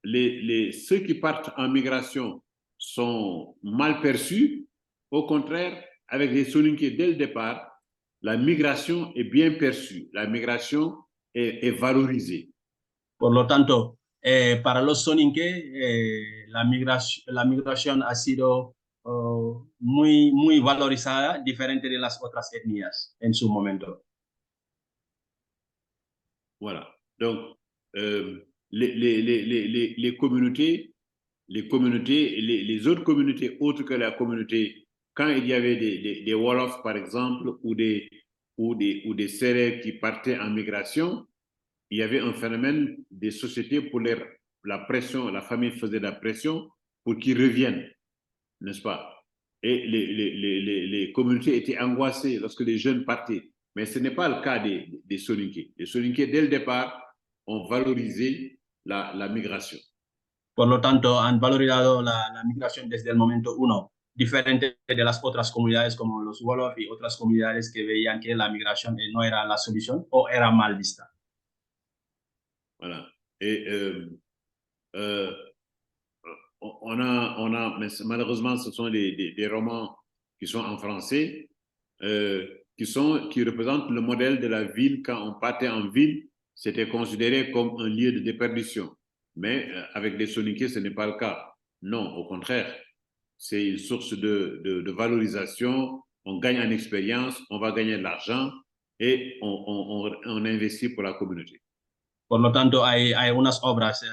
ceux qui partent en migration sont mal perçus. Au contraire, avec les Soninké, dès le départ, la migration est bien perçue, la migration est valorisée. Por lo tanto, para los Soninké, la migración ha sido muy valorizada, diferente de las otras etnias en su momento. Voilà. Donc, les communautés, les autres communautés autres que la communauté, quand il y avait des Wolofs, par exemple, ou des Sérères qui partaient en migration, il y avait un phénomène des sociétés pour la pression, la famille faisait de la pression pour qu'ils reviennent, n'est-ce pas? Et les communautés étaient angoissées lorsque les jeunes partaient. Mais ce n'est pas le cas des Soninké. Les Soninké, dès le départ, ont valorisé la migration. Por lo tanto, han valorizado la migración desde el momento uno, diferente de las otras comunidades como los Wolof y otras comunidades que veían que la migración no era la solución o era mal vista. Voilà. Et malheureusement, ce sont des romans qui sont en français, qui représentent le modèle de la ville. Quand on partait en ville, c'était considéré comme un lieu de déperdition. Mais avec les Soninké, ce n'est pas le cas. Non, au contraire, c'est une source de valorisation. On gagne en expérience, on va gagner de l'argent et on investit pour la communauté. Por lo tanto, hay unas obras,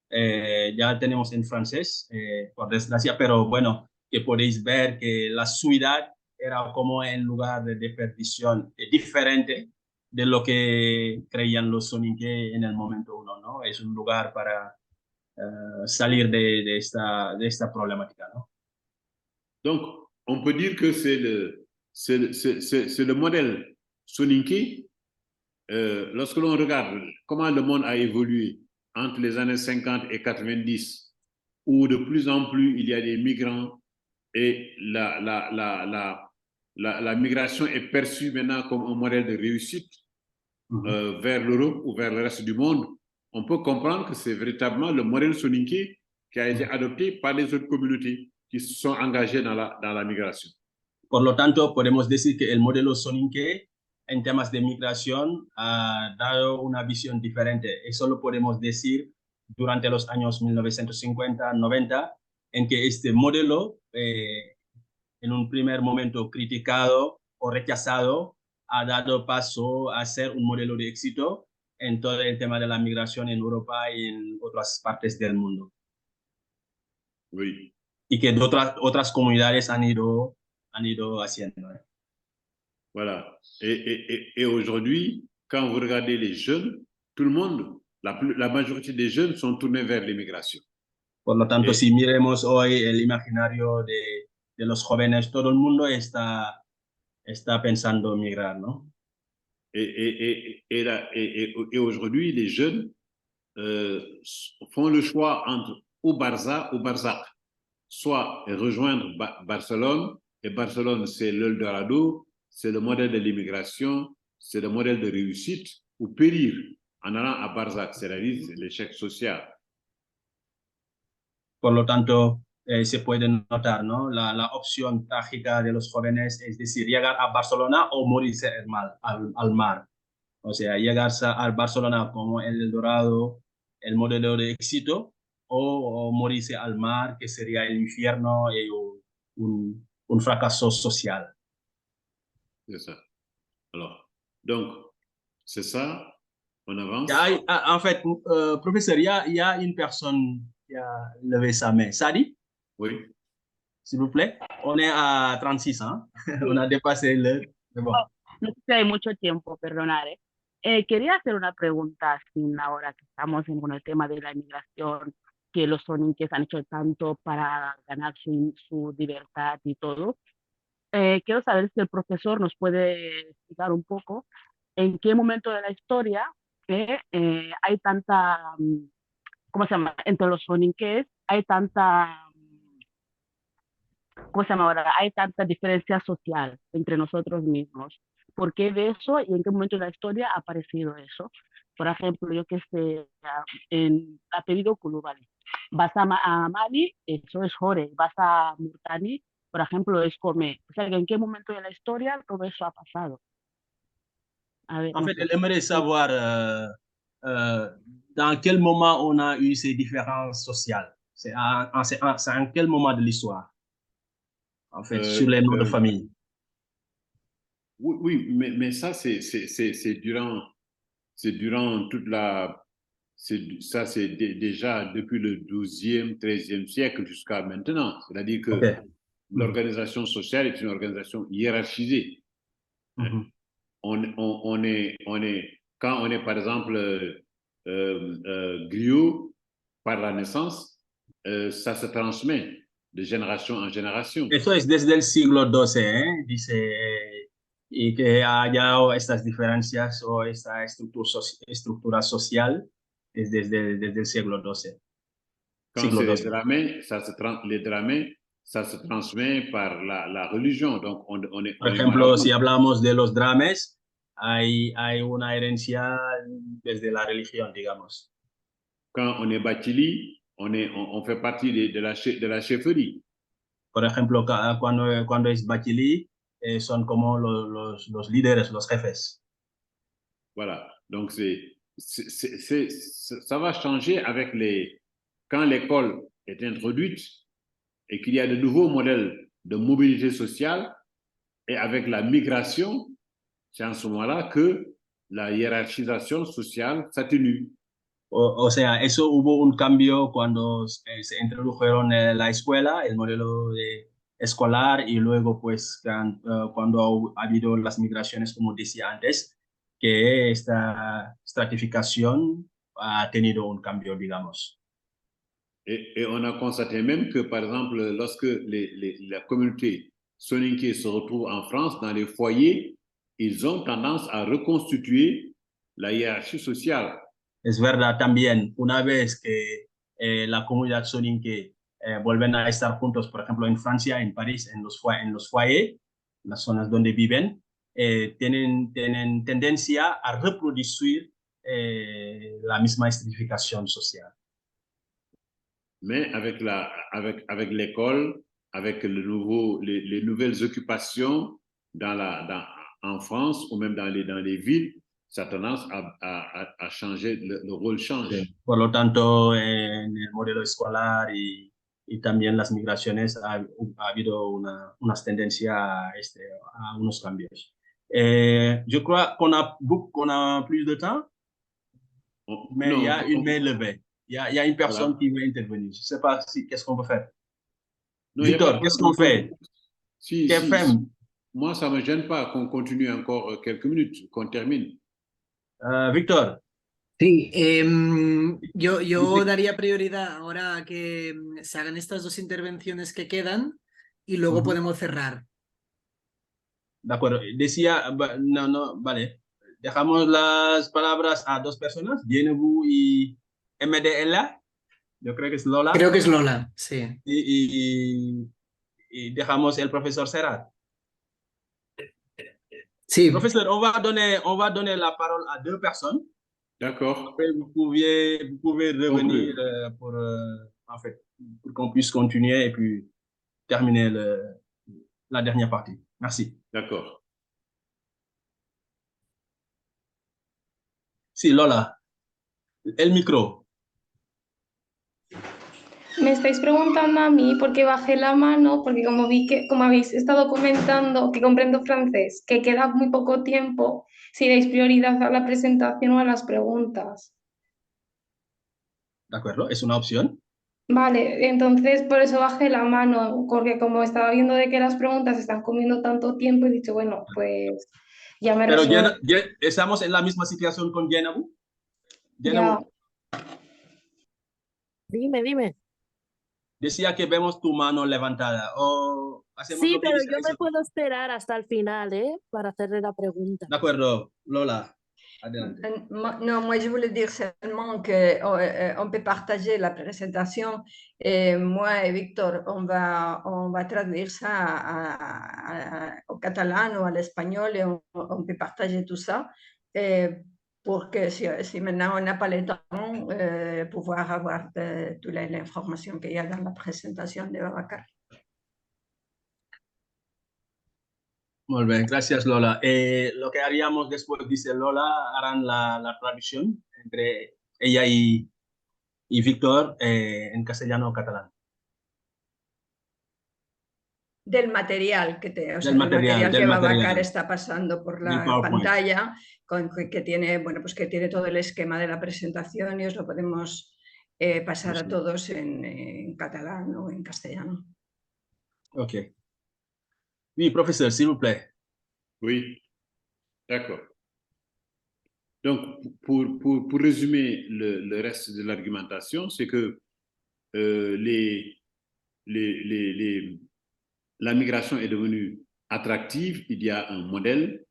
ya tenemos en francés, por desgracia, pero bueno, que podéis ver que la ciudad era como un lugar de desperdición diferente de lo que creían los Soninké en el momento uno, ¿no? Es un lugar para salir de esta problemática, ¿no? Donc, on peut dire que c'est le modèle Soninké. Lorsque l'on regarde comment le monde a évolué entre les années 50 et 90, où de plus en plus il y a des migrants et la migration est perçue maintenant comme un modèle de réussite vers l'Europe ou vers le reste du monde, on peut comprendre que c'est véritablement le modèle Soninké qui a été adopté par les autres communautés qui se sont engagées dans la migration. Por lo tanto, podemos decir que el modelo Soninké en temas de migración ha dado una visión diferente. Eso lo podemos decir durante los años 1950-90, en que este modelo, en un primer momento criticado o rechazado, ha dado paso a ser un modelo de éxito en todo el tema de la migración en Europa y en otras partes del mundo. Oui. Y que otras comunidades han ido haciendo. Voilà. Et aujourd'hui, quand vous regardez les jeunes, tout le monde, la majorité des jeunes sont tournés vers l'immigration. Por lo tanto, si miremos hoy el imaginario de los jóvenes, todo el mundo está pensando en migrar, ¿no? Et aujourd'hui, les jeunes font le choix entre ou Barça ou Barzac, soit rejoindre Barcelone, et Barcelone, c'est l'Eldorado, c'est le modèle de l'immigration, c'est le modèle de réussite, ou périr en allant à Barzac, c'est-à-dire l'échec social. Por lo tanto, se puede notar, ¿no? La opción trágica de los jóvenes, es decir, llegar a Barcelona o morirse al mar. O sea, llegar a Barcelona como el Eldorado, el modelo de éxito, o morirse al mar, que sería el infierno y un fracaso social. C'est ça. Alors, donc, c'est ça, on avance. En fait, professeur, il y a une personne qui a levé sa main. Sadi? Oui. S'il vous plaît. On est à 36, hein? On a dépassé le... Bon. No sé si hay mucho tiempo, perdonaré. Quería hacer una pregunta, sin ahora que estamos con el tema de la inmigración, que los soninques han hecho tanto para ganar su libertad y todo. Quiero saber si el profesor nos puede explicar un poco en qué momento de la historia hay tanta, ¿cómo se llama? Entre los soninques hay tanta, ¿cómo se llama ahora? Hay tanta diferencia social entre nosotros mismos. ¿Por qué de eso y en qué momento de la historia ha aparecido eso? Por ejemplo, yo que sé, en apellido Coulibaly. Vas a Mali, eso es Jore. Vas a Murtani, por ejemplo, es Come. O sea, que en qué momento de la historia todo eso ha pasado. A ver, En no fait, sé. elle aimerait savoir dans quel moment on a eu ces différences sociales. C'est en quel moment de l'histoire, en fait, sur les noms de famille. Oui, oui, mais ça, c'est durant toute la... Ça, c'est déjà depuis le 12e, 13e siècle jusqu'à maintenant. C'est-à-dire que OK. l'organisation sociale est une organisation hiérarchisée. Mhm. Quand on est, par exemple, griot par la naissance, ça se transmet de génération en génération. Eso es desde el siglo XII, ¿eh? Dice, y que haya estas diferencias o esta estructura social es desde el siglo XII. Quand Siglo c'est les XII. dramés, les dramés, ça se transmet par la religion. Donc, Por on est ejemplo, si marabout. hablamos de los drames, hay una herencia desde la religión, digamos. Quand on est Bachili, on fait partie de la chefferie. Por ejemplo, cuando es Bachili, son como los líderes, los jefes. Voilà. Donc, ça va changer avec quand l'école est introduite et qu'il y a de nouveaux modèles de mobilité sociale et avec la migration, c'est en ce moment-là que la hiérarchisation sociale s'atténue. O sea, eso hubo un cambio cuando se introdujeron la escuela, el modelo escolar, y luego, pues, cuando ha habido las migraciones, como decía antes, que esta estratificación ha tenido un cambio, digamos. Et on a constaté même que, par exemple, lorsque la communauté soninké se retrouve en France, dans les foyers, ils ont tendance à reconstituer la hiérarchie sociale. Es verdad también, una vez que la comunidad soninké vuelven a estar juntos, por ejemplo, en Francia, en París, en los foyers, las zonas donde viven, tienen tendencia a reproducir la misma estratificación social. Mais avec l'école, avec les nouvelles occupations en France ou même dans les villes, ça a tendance à changer, le rôle change. Sí. Por lo tanto, en el modelo escolar y también las migraciones ha habido unas tendencias a unos cambios. Je crois qu'on a plus de temps, mais il y a une main levée. Il y a une personne Voilà. qui veut intervenir. Je ne sais pas qu'est-ce qu'on peut faire. Non, Victor, qu'est-ce qu'on fait? Si, moi, ça ne me gêne pas qu'on continue encore quelques minutes, qu'on termine. Victor. Sí, yo daría prioridad ahora a que se hagan estas dos intervenciones que quedan y luego podemos cerrar. De acuerdo. Decía, no, vale. Dejamos las palabras a dos personas, Yenebu y MDLA. Yo creo que es Lola. Creo que es Lola, sí. Y dejamos el profesor Serrat. Sí. Professeur, on va donner la parole à deux personnes. D'accord. Après, vous pouvez revenir pour qu'on puisse continuer et puis terminer la dernière partie. Merci. D'accord. Sí, Lola, el micro. Me estáis preguntando a mí porque bajé la mano, porque como habéis estado comentando, que comprendo francés, que queda muy poco tiempo, si dais prioridad a la presentación o a las preguntas. De acuerdo, es una opción. Vale, entonces por eso bajé la mano, porque como estaba viendo de que las preguntas están comiendo tanto tiempo, he dicho, bueno, pues ya me Pero resuelvo. estamos en la misma situación con Yenabu. Ya. Dime. Decía que vemos tu mano levantada. O hacemos Sí, lo que pero dice yo me eso. puedo esperar hasta el final, para hacerle la pregunta. De acuerdo, Lola. Adelante. Non, moi je voulais dire seulement qu'on peut partager la présentation. Et moi et Victor, on va traduire ça au catalan ou à l'espagnol et on peut partager tout ça. Et pour que si maintenant on n'a pas le temps, pouvoir avoir toute l'information qu'il y a dans la présentation de Babacar. Muy bien, gracias Lola. Lo que haríamos después, dice Lola, harán la traducción entre ella y Víctor en castellano o catalán. Del material que Babacar está pasando por la pantalla, que tiene, bueno, pues que tiene todo el esquema de la presentación y os lo podemos pasar a todos en catalán o en castellano. Ok. Oui, professeur, s'il vous plaît. Oui, d'accord. Donc, pour résumer le reste de l'argumentation, c'est que la migration est devenue attractive, il y a un modèle,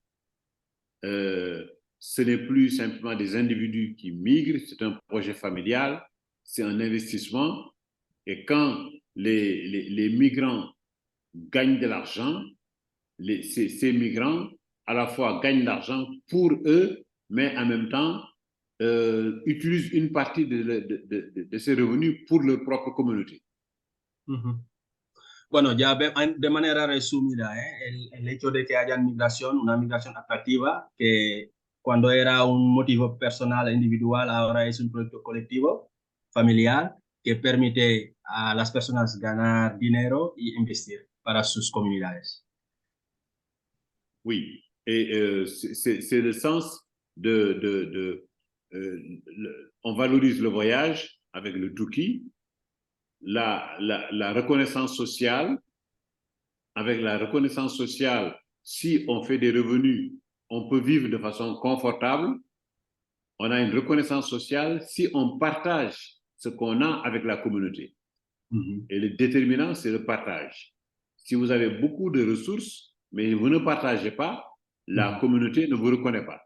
ce n'est plus simplement des individus qui migrent, c'est un projet familial, c'est un investissement, et quand les migrants gagnent de l'argent, ces migrants à la fois gagnent de l'argent pour eux, mais en même temps utilisent une partie de ces revenus pour leur propre communauté. Bueno, ya de manera resumida, el hecho de que haya migración, una migración atractiva, que cuando era un motivo personal, individual, ahora es un proyecto colectivo, familiar, que permite a las personas ganar dinero y investir para sus comunidades. Oui, et c'est le sens on valorise le voyage avec le Tuki, la reconnaissance sociale. Avec la reconnaissance sociale, si on fait des revenus, on peut vivre de façon confortable. On a une reconnaissance sociale si on partage ce qu'on a avec la communauté. Et le déterminant, c'est le partage. Si vous avez beaucoup de ressources, mais vous ne partagez pas, la communauté ne vous reconnaît pas.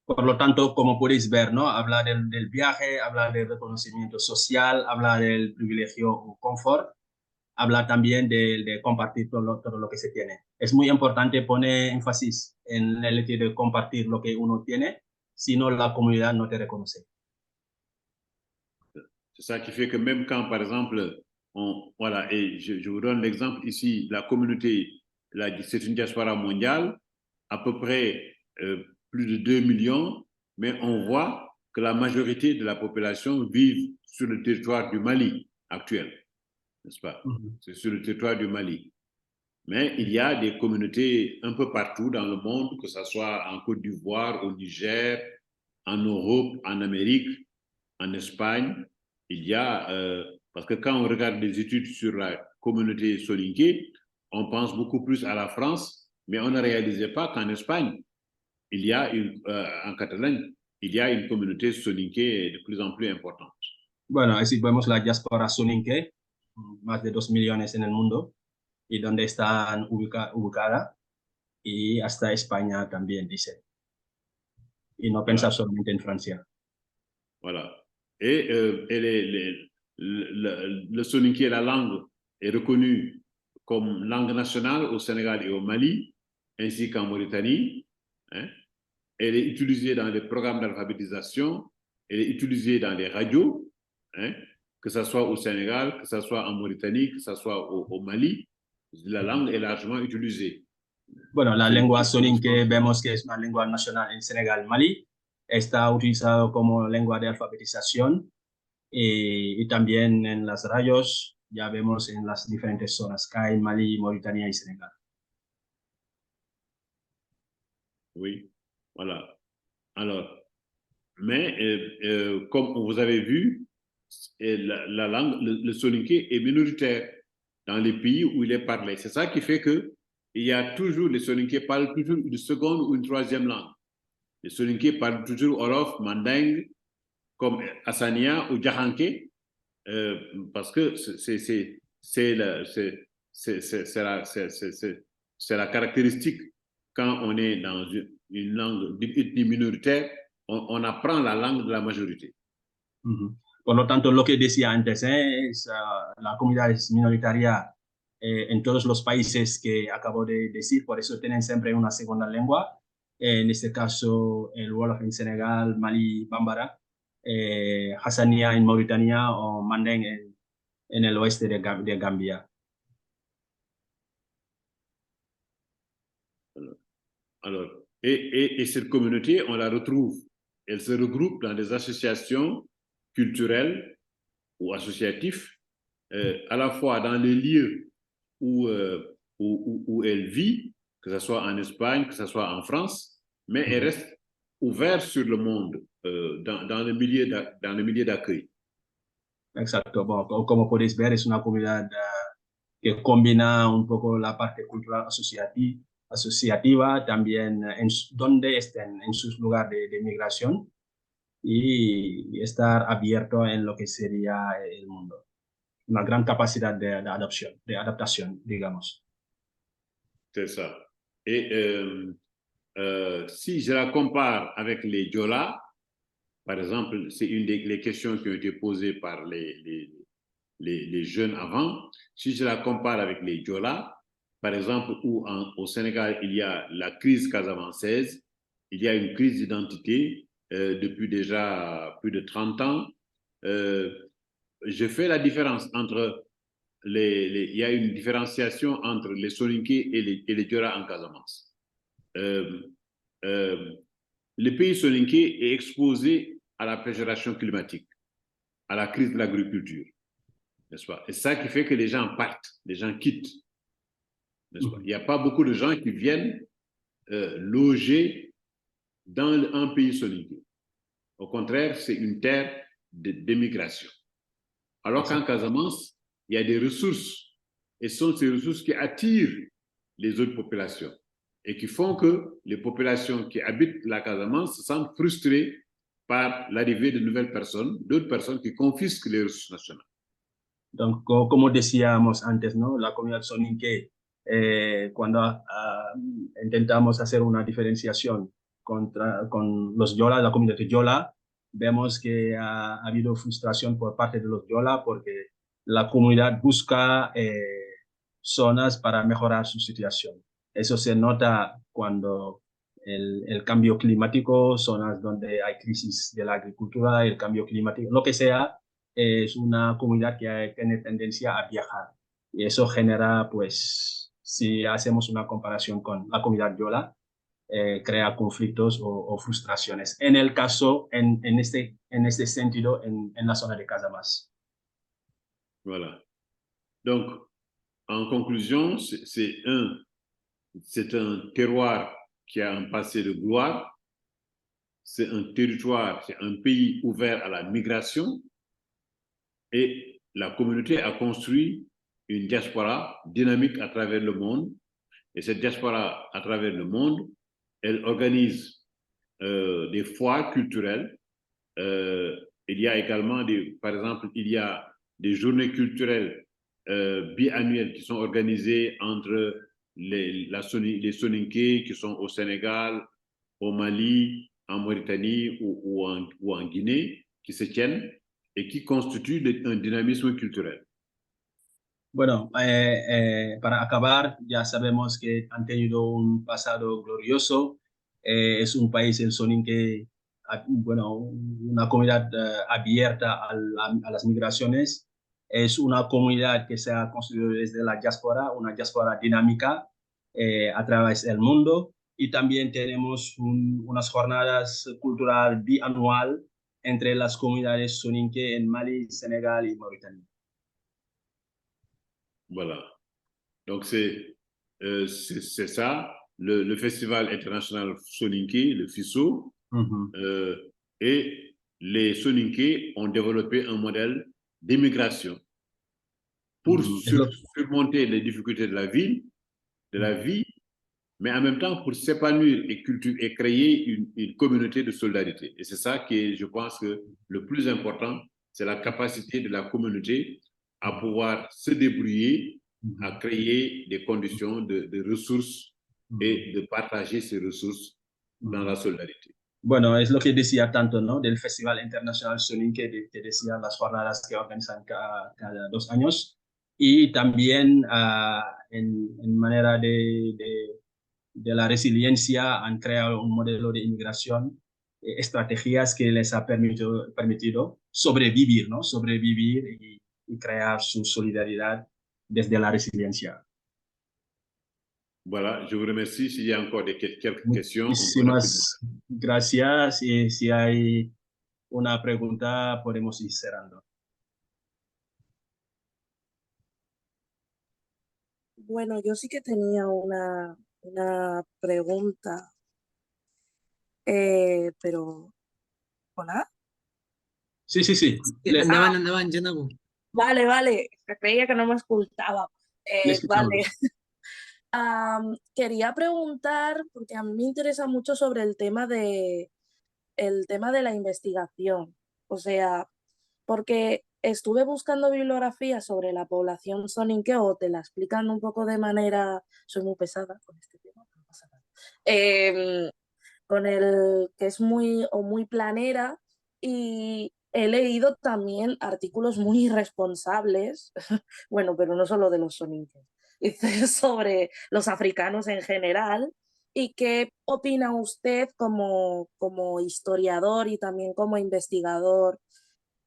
Por lo tanto, como podéis ver, ¿no? Habla del viaje, habla del reconocimiento social, habla del privilegio o confort, habla también de compartir todo lo que se tiene. Es muy importante poner énfasis en el hecho de compartir lo que uno tiene, si no la comunidad no te reconoce. C'est ça qui fait que même quand, par exemple, voilà, et je vous donne l'exemple ici, la communauté, c'est une diaspora mondiale, à peu près plus de 2 millions, mais on voit que la majorité de la population vit sur le territoire du Mali actuel, n'est-ce pas? C'est sur le territoire du Mali. Mais il y a des communautés un peu partout dans le monde, que ce soit en Côte d'Ivoire, au Niger, en Europe, en Amérique, en Espagne. Il y a, parce que quand on regarde des études sur la communauté soninké, on pense beaucoup plus à la France, mais on ne réalisait pas qu'en Espagne, il y a en Catalogne, il y a une communauté soninké de plus en plus importante. Bueno, así vemos la diáspora soninké, más de 2 millones en el mundo, y donde están ubicada, y hasta España también, dice. Y no pensar solamente en Francia. Voilà. Et le soninké, la langue, est reconnue comme langue nationale au Sénégal et au Mali, ainsi qu'en Mauritanie. Hein. Elle est utilisée dans les programmes d'alphabétisation, elle est utilisée dans les radios, hein, que ce soit au Sénégal, que ce soit en Mauritanie, que ce soit au Mali. La langue est largement utilisée. Bueno, la lengua soninké vemos que es una lengua nacional en Senegal, Mali. Está utilizado como lengua de alfabetización y también en las radios, ya vemos en las diferentes zonas, CAI, Mali, Mauritania y Senegal. Oui, voilà. Alors, mais comme vous avez vu, la langue, le soninké est minoritaire dans les pays où il est parlé. C'est ça qui fait que il y a toujours, les soninké parlent toujours une seconde ou une troisième langue. Les soninké parlent toujours Wolof, Manding, comme Hassania ou Djahanké, parce que c'est la caractéristique quand on est dans une langue d'une ethnie minoritaire, on apprend la langue de la majorité. Por lo tanto, lo que decía antes, es, la comunidad es minoritaria en todos los países que acabo de decir, por eso tienen siempre una segunda lengua. en este caso el Wolof en Senegal, Mali, Bambara, Hassania en Mauritania o Mandeng en el oeste de Gambia. Alors, et cette communauté, on la retrouve. Elle se regroupe dans des associations culturelles ou associatives, à la fois dans les lieux où elle vit, que ce soit en Espagne, que ce soit en France, mais elle reste ouverte sur le monde, dans le milieu d'accueil. Exacto, bueno, como podéis ver, es una comunidad que combina un poco la parte cultural asociativa también donde estén en sus lugares de migración y estar abierto en lo que sería el mundo. Una gran capacidad de adaptación, digamos. C'est ça. Et si je la compare avec les Diola, par exemple, c'est une des questions qui ont été posées par les jeunes avant. Si je la compare avec les Diola, par exemple, où au Sénégal, il y a la crise casamançaise, il y a une crise d'identité depuis déjà plus de 30 ans. Je fais la différence entre il y a une différenciation entre les Soninké et les Diola en Casamance. Le pays soninké est exposé à la péjoration climatique, à la crise de l'agriculture, n'est-ce pas? Et ça qui fait que les gens partent, les gens quittent, n'est-ce pas? Il n'y a pas beaucoup de gens qui viennent loger dans un pays soninké. Au contraire, c'est une terre d'émigration. Alors qu'en Casamance, il y a des ressources, et ce sont ces ressources qui attirent les autres populations et qui font que les populations qui habitent la Casamance se sentent frustrées par l'arrivée de nouvelles personnes, d'autres personnes qui confisquent les ressources nationales. Donc, como decíamos antes, ¿no? La comunidad soninké, cuando intentamos hacer una diferenciación con los Yola, la comunidad Yola, vemos que ha habido frustración por parte de los Yola porque la comunidad busca zonas para mejorar su situación. Eso se nota cuando el cambio climático, zonas donde hay crisis de la agricultura, el cambio climático, lo que sea, es una comunidad que tiene tendencia a viajar. Y eso genera, pues, si hacemos una comparación con la comunidad Yola, crea conflictos o frustraciones. En el caso, en este sentido, en la zona de Casamance. Voilà. Donc, en conclusion, c'est un terroir qui a un passé de gloire, c'est un territoire, c'est un pays ouvert à la migration et la communauté a construit une diaspora dynamique à travers le monde et cette diaspora à travers le monde, elle organise des foires culturelles. Il y a également, par exemple, il y a des journées culturelles biannuelles qui sont organisées entre les Soninké qui sont au Sénégal, au Mali, en Mauritanie ou en Guinée, qui se tiennent et qui constituent un dynamisme culturel. Bueno, para acabar, ya sabemos que han tenido un pasado glorioso. Es un país, el Soninké, bueno, una comunidad abierta a las migraciones. Es una comunidad que se ha construido desde la diáspora, una diáspora dinámica a través del mundo. Y también tenemos unas jornadas culturales bianual entre las comunidades Soninké en Mali, Senegal y Mauritania. Voilà. Donc, c'est ça, le Festival international Soninké, le FISO. Et les Soninké ont développé un modèle d'immigration pour surmonter les difficultés de la vie, mais en même temps pour s'épanouir et créer une communauté de solidarité. Et c'est ça qui est, je pense, que le plus important, c'est la capacité de la communauté à pouvoir se débrouiller, à créer des conditions de ressources et de partager ces ressources dans la solidarité. Bueno, es lo que decía tanto, ¿no? Del Festival Internacional Soninké, que decía las jornadas que organizan cada 2 años, y también en manera de de la resiliencia, han creado un modelo de inmigración, estrategias que les ha permitido sobrevivir, ¿no? Sobrevivir y crear su solidaridad desde la resiliencia. Voilà, je vous remercie. S'il y a encore quelques questions, on peut Muchísimas gracias y si hay una pregunta podemos ir cerrando. Bueno, yo sí que tenía una pregunta, pero... ¿Hola? Sí, sí, sí. Andaban, Janabu. Vale, creía que no me escuchaba. Vale. Quería preguntar, porque a mí me interesa mucho sobre el tema de la investigación. O sea, porque estuve buscando bibliografía sobre la población soninke, o te la explican un poco de manera, soy muy pesada con este tema, no pasa nada, con el que es muy planera, y he leído también artículos muy irresponsables, bueno, pero no solo de los soninkes, sobre los africanos en general. ¿Y qué opina usted como historiador y también como investigador,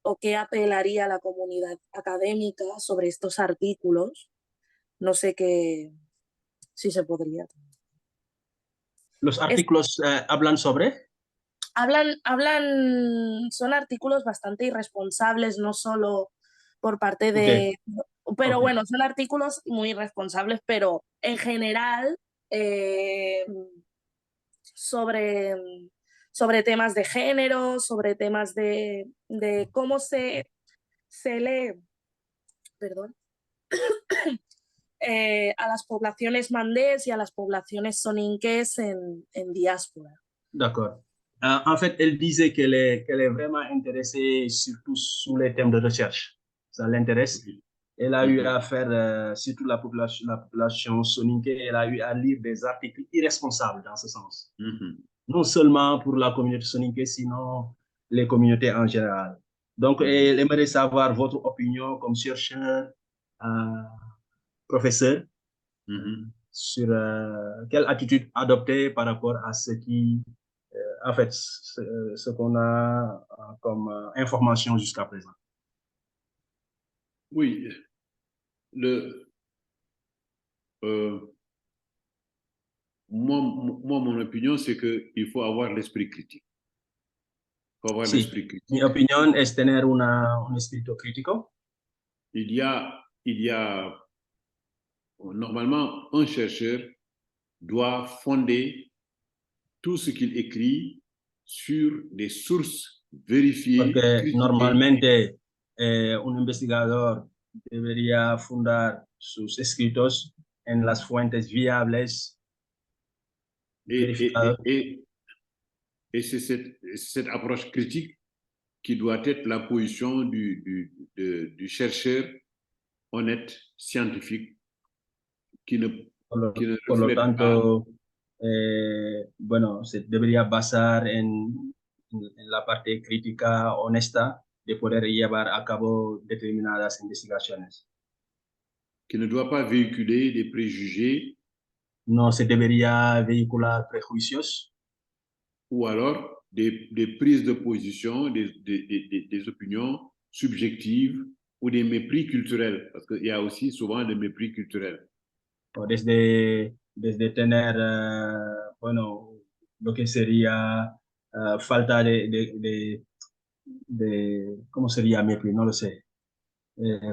o qué apelaría a la comunidad académica sobre estos artículos? No sé si se podría. ¿Los artículos hablan sobre? Son artículos bastante irresponsables, no solo por parte de... Pero bueno, son artículos muy irresponsables, pero en general sobre temas de género, sobre temas de cómo se lee, perdón, a las poblaciones mandés y a las poblaciones soninkes en diáspora. D'accord. En fait, elle disait qu'elle est vraiment intéressée surtout sur les thèmes de recherche. Ça l'intéresse. Elle a eu à faire, surtout la population soninke, elle a eu à lire des articles irresponsables dans ce sens. Non seulement pour la communauté soninke, sinon les communautés en général. Donc, elle aimerait savoir votre opinion comme chercheur, professeur, sur quelle attitude adopter par rapport à ce qui, en fait, ce qu'on a comme information jusqu'à présent. Oui, moi, mon opinion, c'est qu'il faut avoir l'esprit critique. Il faut avoir l'esprit critique. Mi opinión es tener un espíritu crítico. Il y a normalement, un chercheur doit fonder tout ce qu'il écrit sur des sources vérifiées. Porque normalmente un investigador debería fundar sus escritos en las fuentes viables. Et c'est cette approche critique qui doit être la position du chercheur honnête, scientifique, qui ne por lo tanto, bueno, se debería basar en la parte crítica honesta de poder llevar a cabo determinadas investigaciones. Que ne doit pas véhiculer des préjugés. No se debería vehicular prejuicios. Ou alors des prises de position, des opinions subjectives ou des mépris culturels, parce qu'il y a aussi souvent des mépris culturels. O desde tener, bueno, lo que sería falta de ¿cómo sería mépris? No lo sé.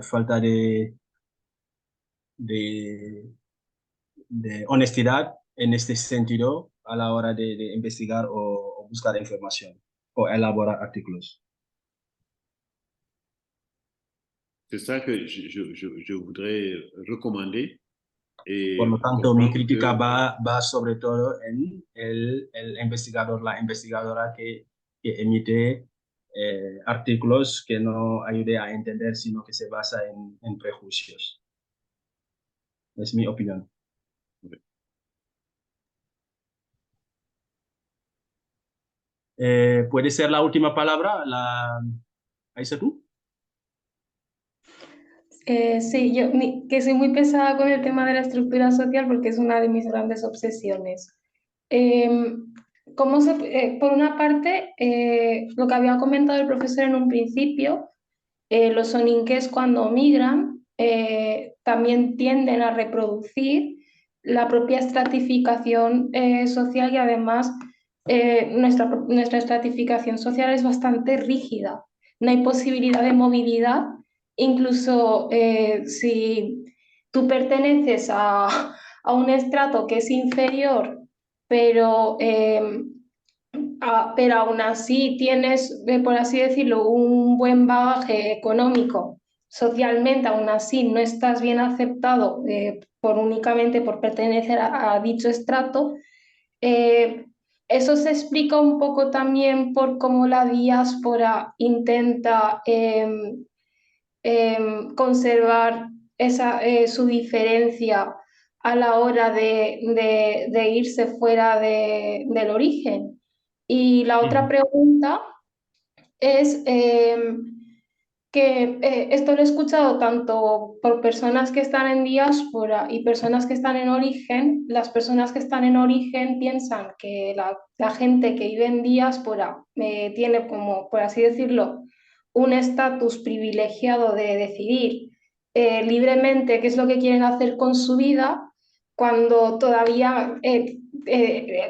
Falta de honestidad en este sentido a la hora de investigar o buscar información o elaborar artículos. C'est ça que je voudrais recommander. Por lo tanto, mi crítica va sobre todo en el investigador, la investigadora que emite artículos que no ayude a entender, sino que se basa en prejuicios. Es mi opinión. ¿Puede ser la última palabra? ¿Ahí está tú? Sí, yo que soy muy pesada con el tema de la estructura social porque es una de mis grandes obsesiones. Por una parte, lo que había comentado el profesor en un principio, los soninques cuando migran también tienden a reproducir la propia estratificación social y además nuestra estratificación social es bastante rígida. No hay posibilidad de movilidad, incluso si tú perteneces a un estrato que es inferior, pero pero aún así tienes, por así decirlo, un buen bagaje económico, socialmente, aún así no estás bien aceptado únicamente por pertenecer a dicho estrato. Eso se explica un poco también por cómo la diáspora intenta conservar su diferencia a la hora de irse fuera del origen. Y la otra pregunta es que esto lo he escuchado tanto por personas que están en diáspora y personas que están en origen. Las personas que están en origen piensan que la gente que vive en diáspora tiene como, por así decirlo, un estatus privilegiado de decidir libremente qué es lo que quieren hacer con su vida, cuando todavía te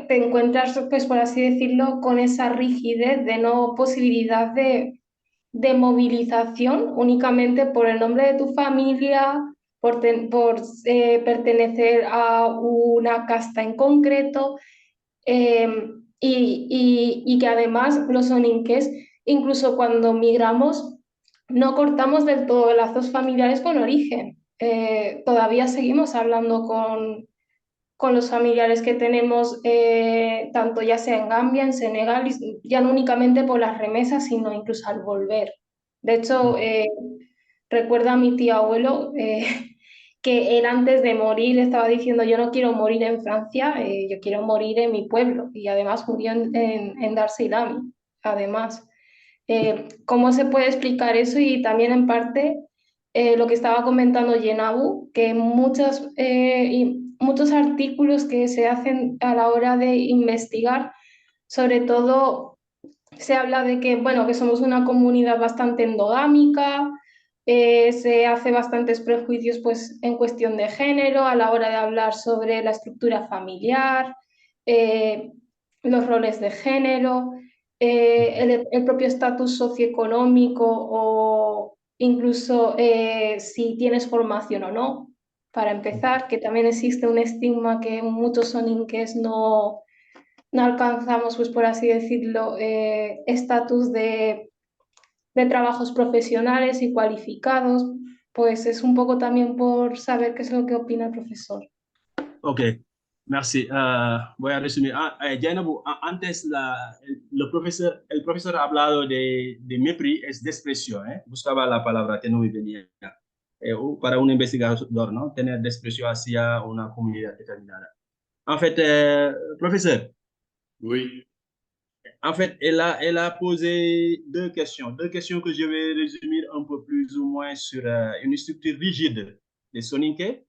encuentras, pues, por así decirlo, con esa rigidez de no posibilidad de movilización únicamente por el nombre de tu familia, por pertenecer a una casta en concreto, y que además los soninques, incluso cuando migramos, no cortamos del todo lazos familiares con origen. Todavía seguimos hablando con los familiares que tenemos, tanto ya sea en Gambia, en Senegal, ya no únicamente por las remesas, sino incluso al volver. De hecho, recuerdo a mi tío abuelo que él antes de morir estaba diciendo: yo no quiero morir en Francia, yo quiero morir en mi pueblo. Y además murió en Dar es Salaam, además. ¿Cómo se puede explicar eso? Y también en parte lo que estaba comentando Yenabu, que muchos artículos que se hacen a la hora de investigar, sobre todo se habla de que, bueno, que somos una comunidad bastante endogámica, se hace bastantes prejuicios, pues, en cuestión de género a la hora de hablar sobre la estructura familiar, los roles de género, el propio estatus socioeconómico o incluso si tienes formación o no. Para empezar, que también existe un estigma que muchos soninques no alcanzamos, pues, por así decirlo, estatus de trabajos profesionales y cualificados. Pues es un poco también por saber qué es lo que opina el profesor. Ok, merci. Voy a resumir. Jainabu, antes el profesor ha hablado de mépris, es desprecio. Buscaba la palabra que no me venía. Para un investigador, ¿no? Tener desprecio hacia una comunidad determinada. En fait, professeur. Oui. En fait, elle a posé deux questions que je vais résumer un peu plus ou moins sur une structure rigide des soninké,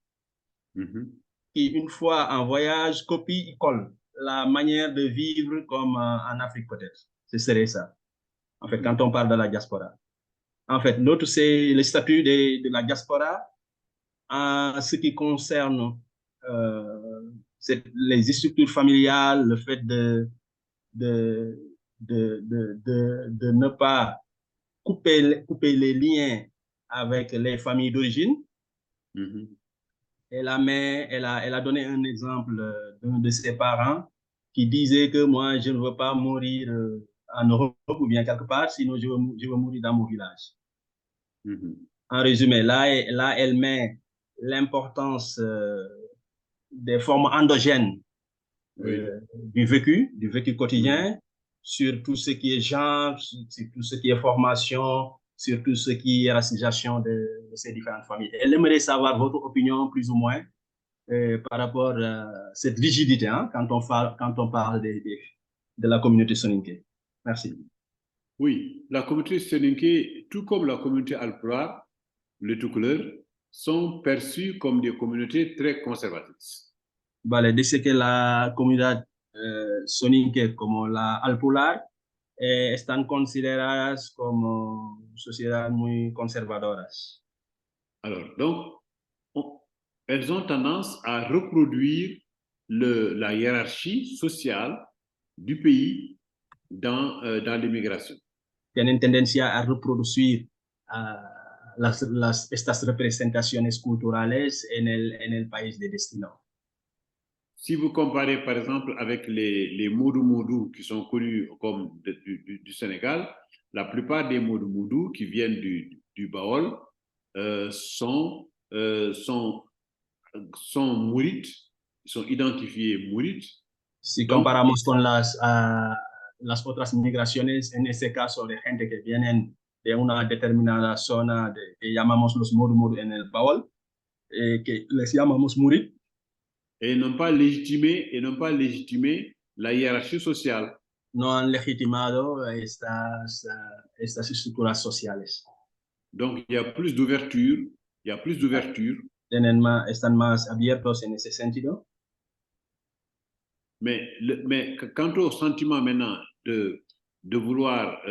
qui, une fois en voyage, copie et colle la manière de vivre comme en Afrique peut-être. Ce serait ça, en fait, quand on parle de la diaspora. En fait, l'autre, c'est le statut de la diaspora en ce qui concerne les structures familiales, le fait de ne pas couper les liens avec les familles d'origine. Elle a donné un exemple d'un de ses parents qui disait que moi, je ne veux pas mourir en Europe ou bien quelque part, sinon je veux mourir dans mon village. En résumé, là, elle met l'importance des formes endogènes du vécu quotidien, sur tout ce qui est genre, sur tout ce qui est formation, sur tout ce qui est racialisation de ces différentes familles. Elle aimerait savoir votre opinion, plus ou moins, par rapport à cette rigidité, quand on parle de la communauté soninké. Merci. Oui, la communauté soninké, tout comme la communauté alpulaar, les Toucouleurs, sont perçues comme des communautés très conservatrices. Vale, dice que la comunidad soninke como la alpular están consideradas como sociedades muy conservadoras. Alors, donc, elles ont tendance à reproduire la hiérarchie sociale du pays dans l'immigration. Tienen tendencia a reproducir estas representaciones culturales en el país de destino. Si vous comparez par exemple avec les Moudou qui sont connus comme du Sénégal, la plupart des Moudou qui viennent du Baol sont mourites, sont identifiés mourites. Si comparamos con las otras migraciones, en este caso de gente que vienen de una determinada zona que llamamos los Moudou en el Baol, que les llamamos murit, et n'ont pas légitimé la hiérarchie sociale. No han legitimado estas estructuras sociales. Donc, il y a plus d'ouverture, Están más abiertos en ese sentido. Mais quant au sentiment maintenant de vouloir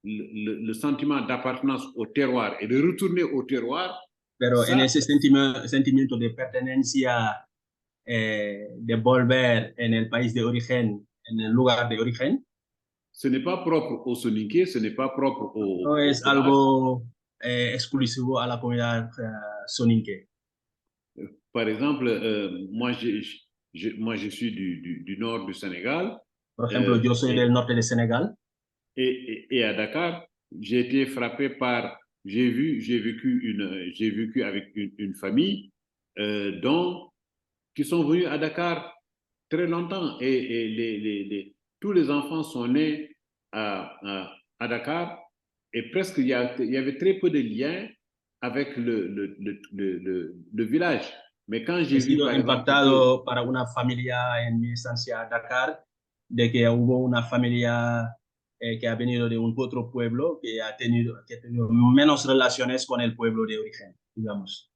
le sentiment d'appartenance au terroir et de retourner au terroir. Pero en ese sentimiento de pertenencia, de volver en el país de origen, en el lugar de origen. Ce n'est pas propre aux Soninké, ce n'est pas propre aux... No es algo exclusivo a la comunidad soninké. Par exemple, moi je suis du nord du Sénégal. Por ejemplo, yo soy del norte de Sénégal. Et à Dakar, j'ai été frappé par... J'ai vécu avec une famille qui sont venus à Dakar très longtemps et tous les enfants sont nés à Dakar et presque il y avait très peu de liens avec le village. Mais quand j'ai vu impactado para una familia en mi estancia a Dakar, de que hubo una familia que ha venido de un otro pueblo que ha tenido menos relaciones con el pueblo de origen, digamos.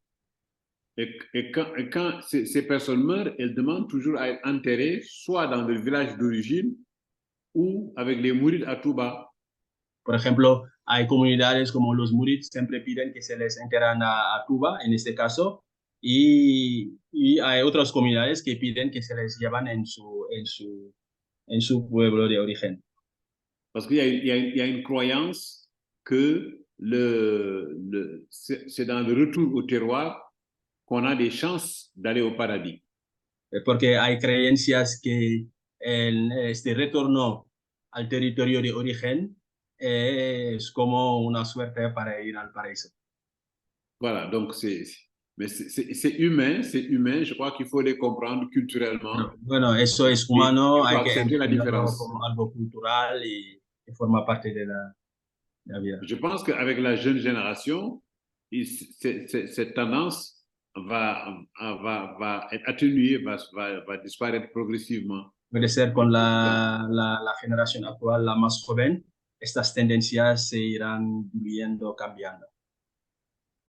Et quand ces personnes meurent, elles demandent toujours à être enterrées soit dans le village d'origine ou avec les mourides à Touba. Por ejemplo, hay comunidades como los mourides siempre piden que se les enterran a Touba, en este caso, y hay otras comunidades que piden que se les llevan en su pueblo de origen. Parce qu'il y a une croyance que c'est dans le retour au terroir qu'on a des chances d'aller au paradis. Porque hay creencias que este retorno al territorio de origen es como una suerte para ir al paraíso. Voilà, donc c'est humain, je crois qu'il faut les comprendre culturellement. Bueno, eso es humano, hay que accepter la différence. Como algo cultural y forma parte de la vida. Je pense qu'avec la jeune génération, cette tendance va être atténuée, va disparaître progresivement. Puede ser con la generación actual, la más joven, estas tendencias se irán viendo cambiando.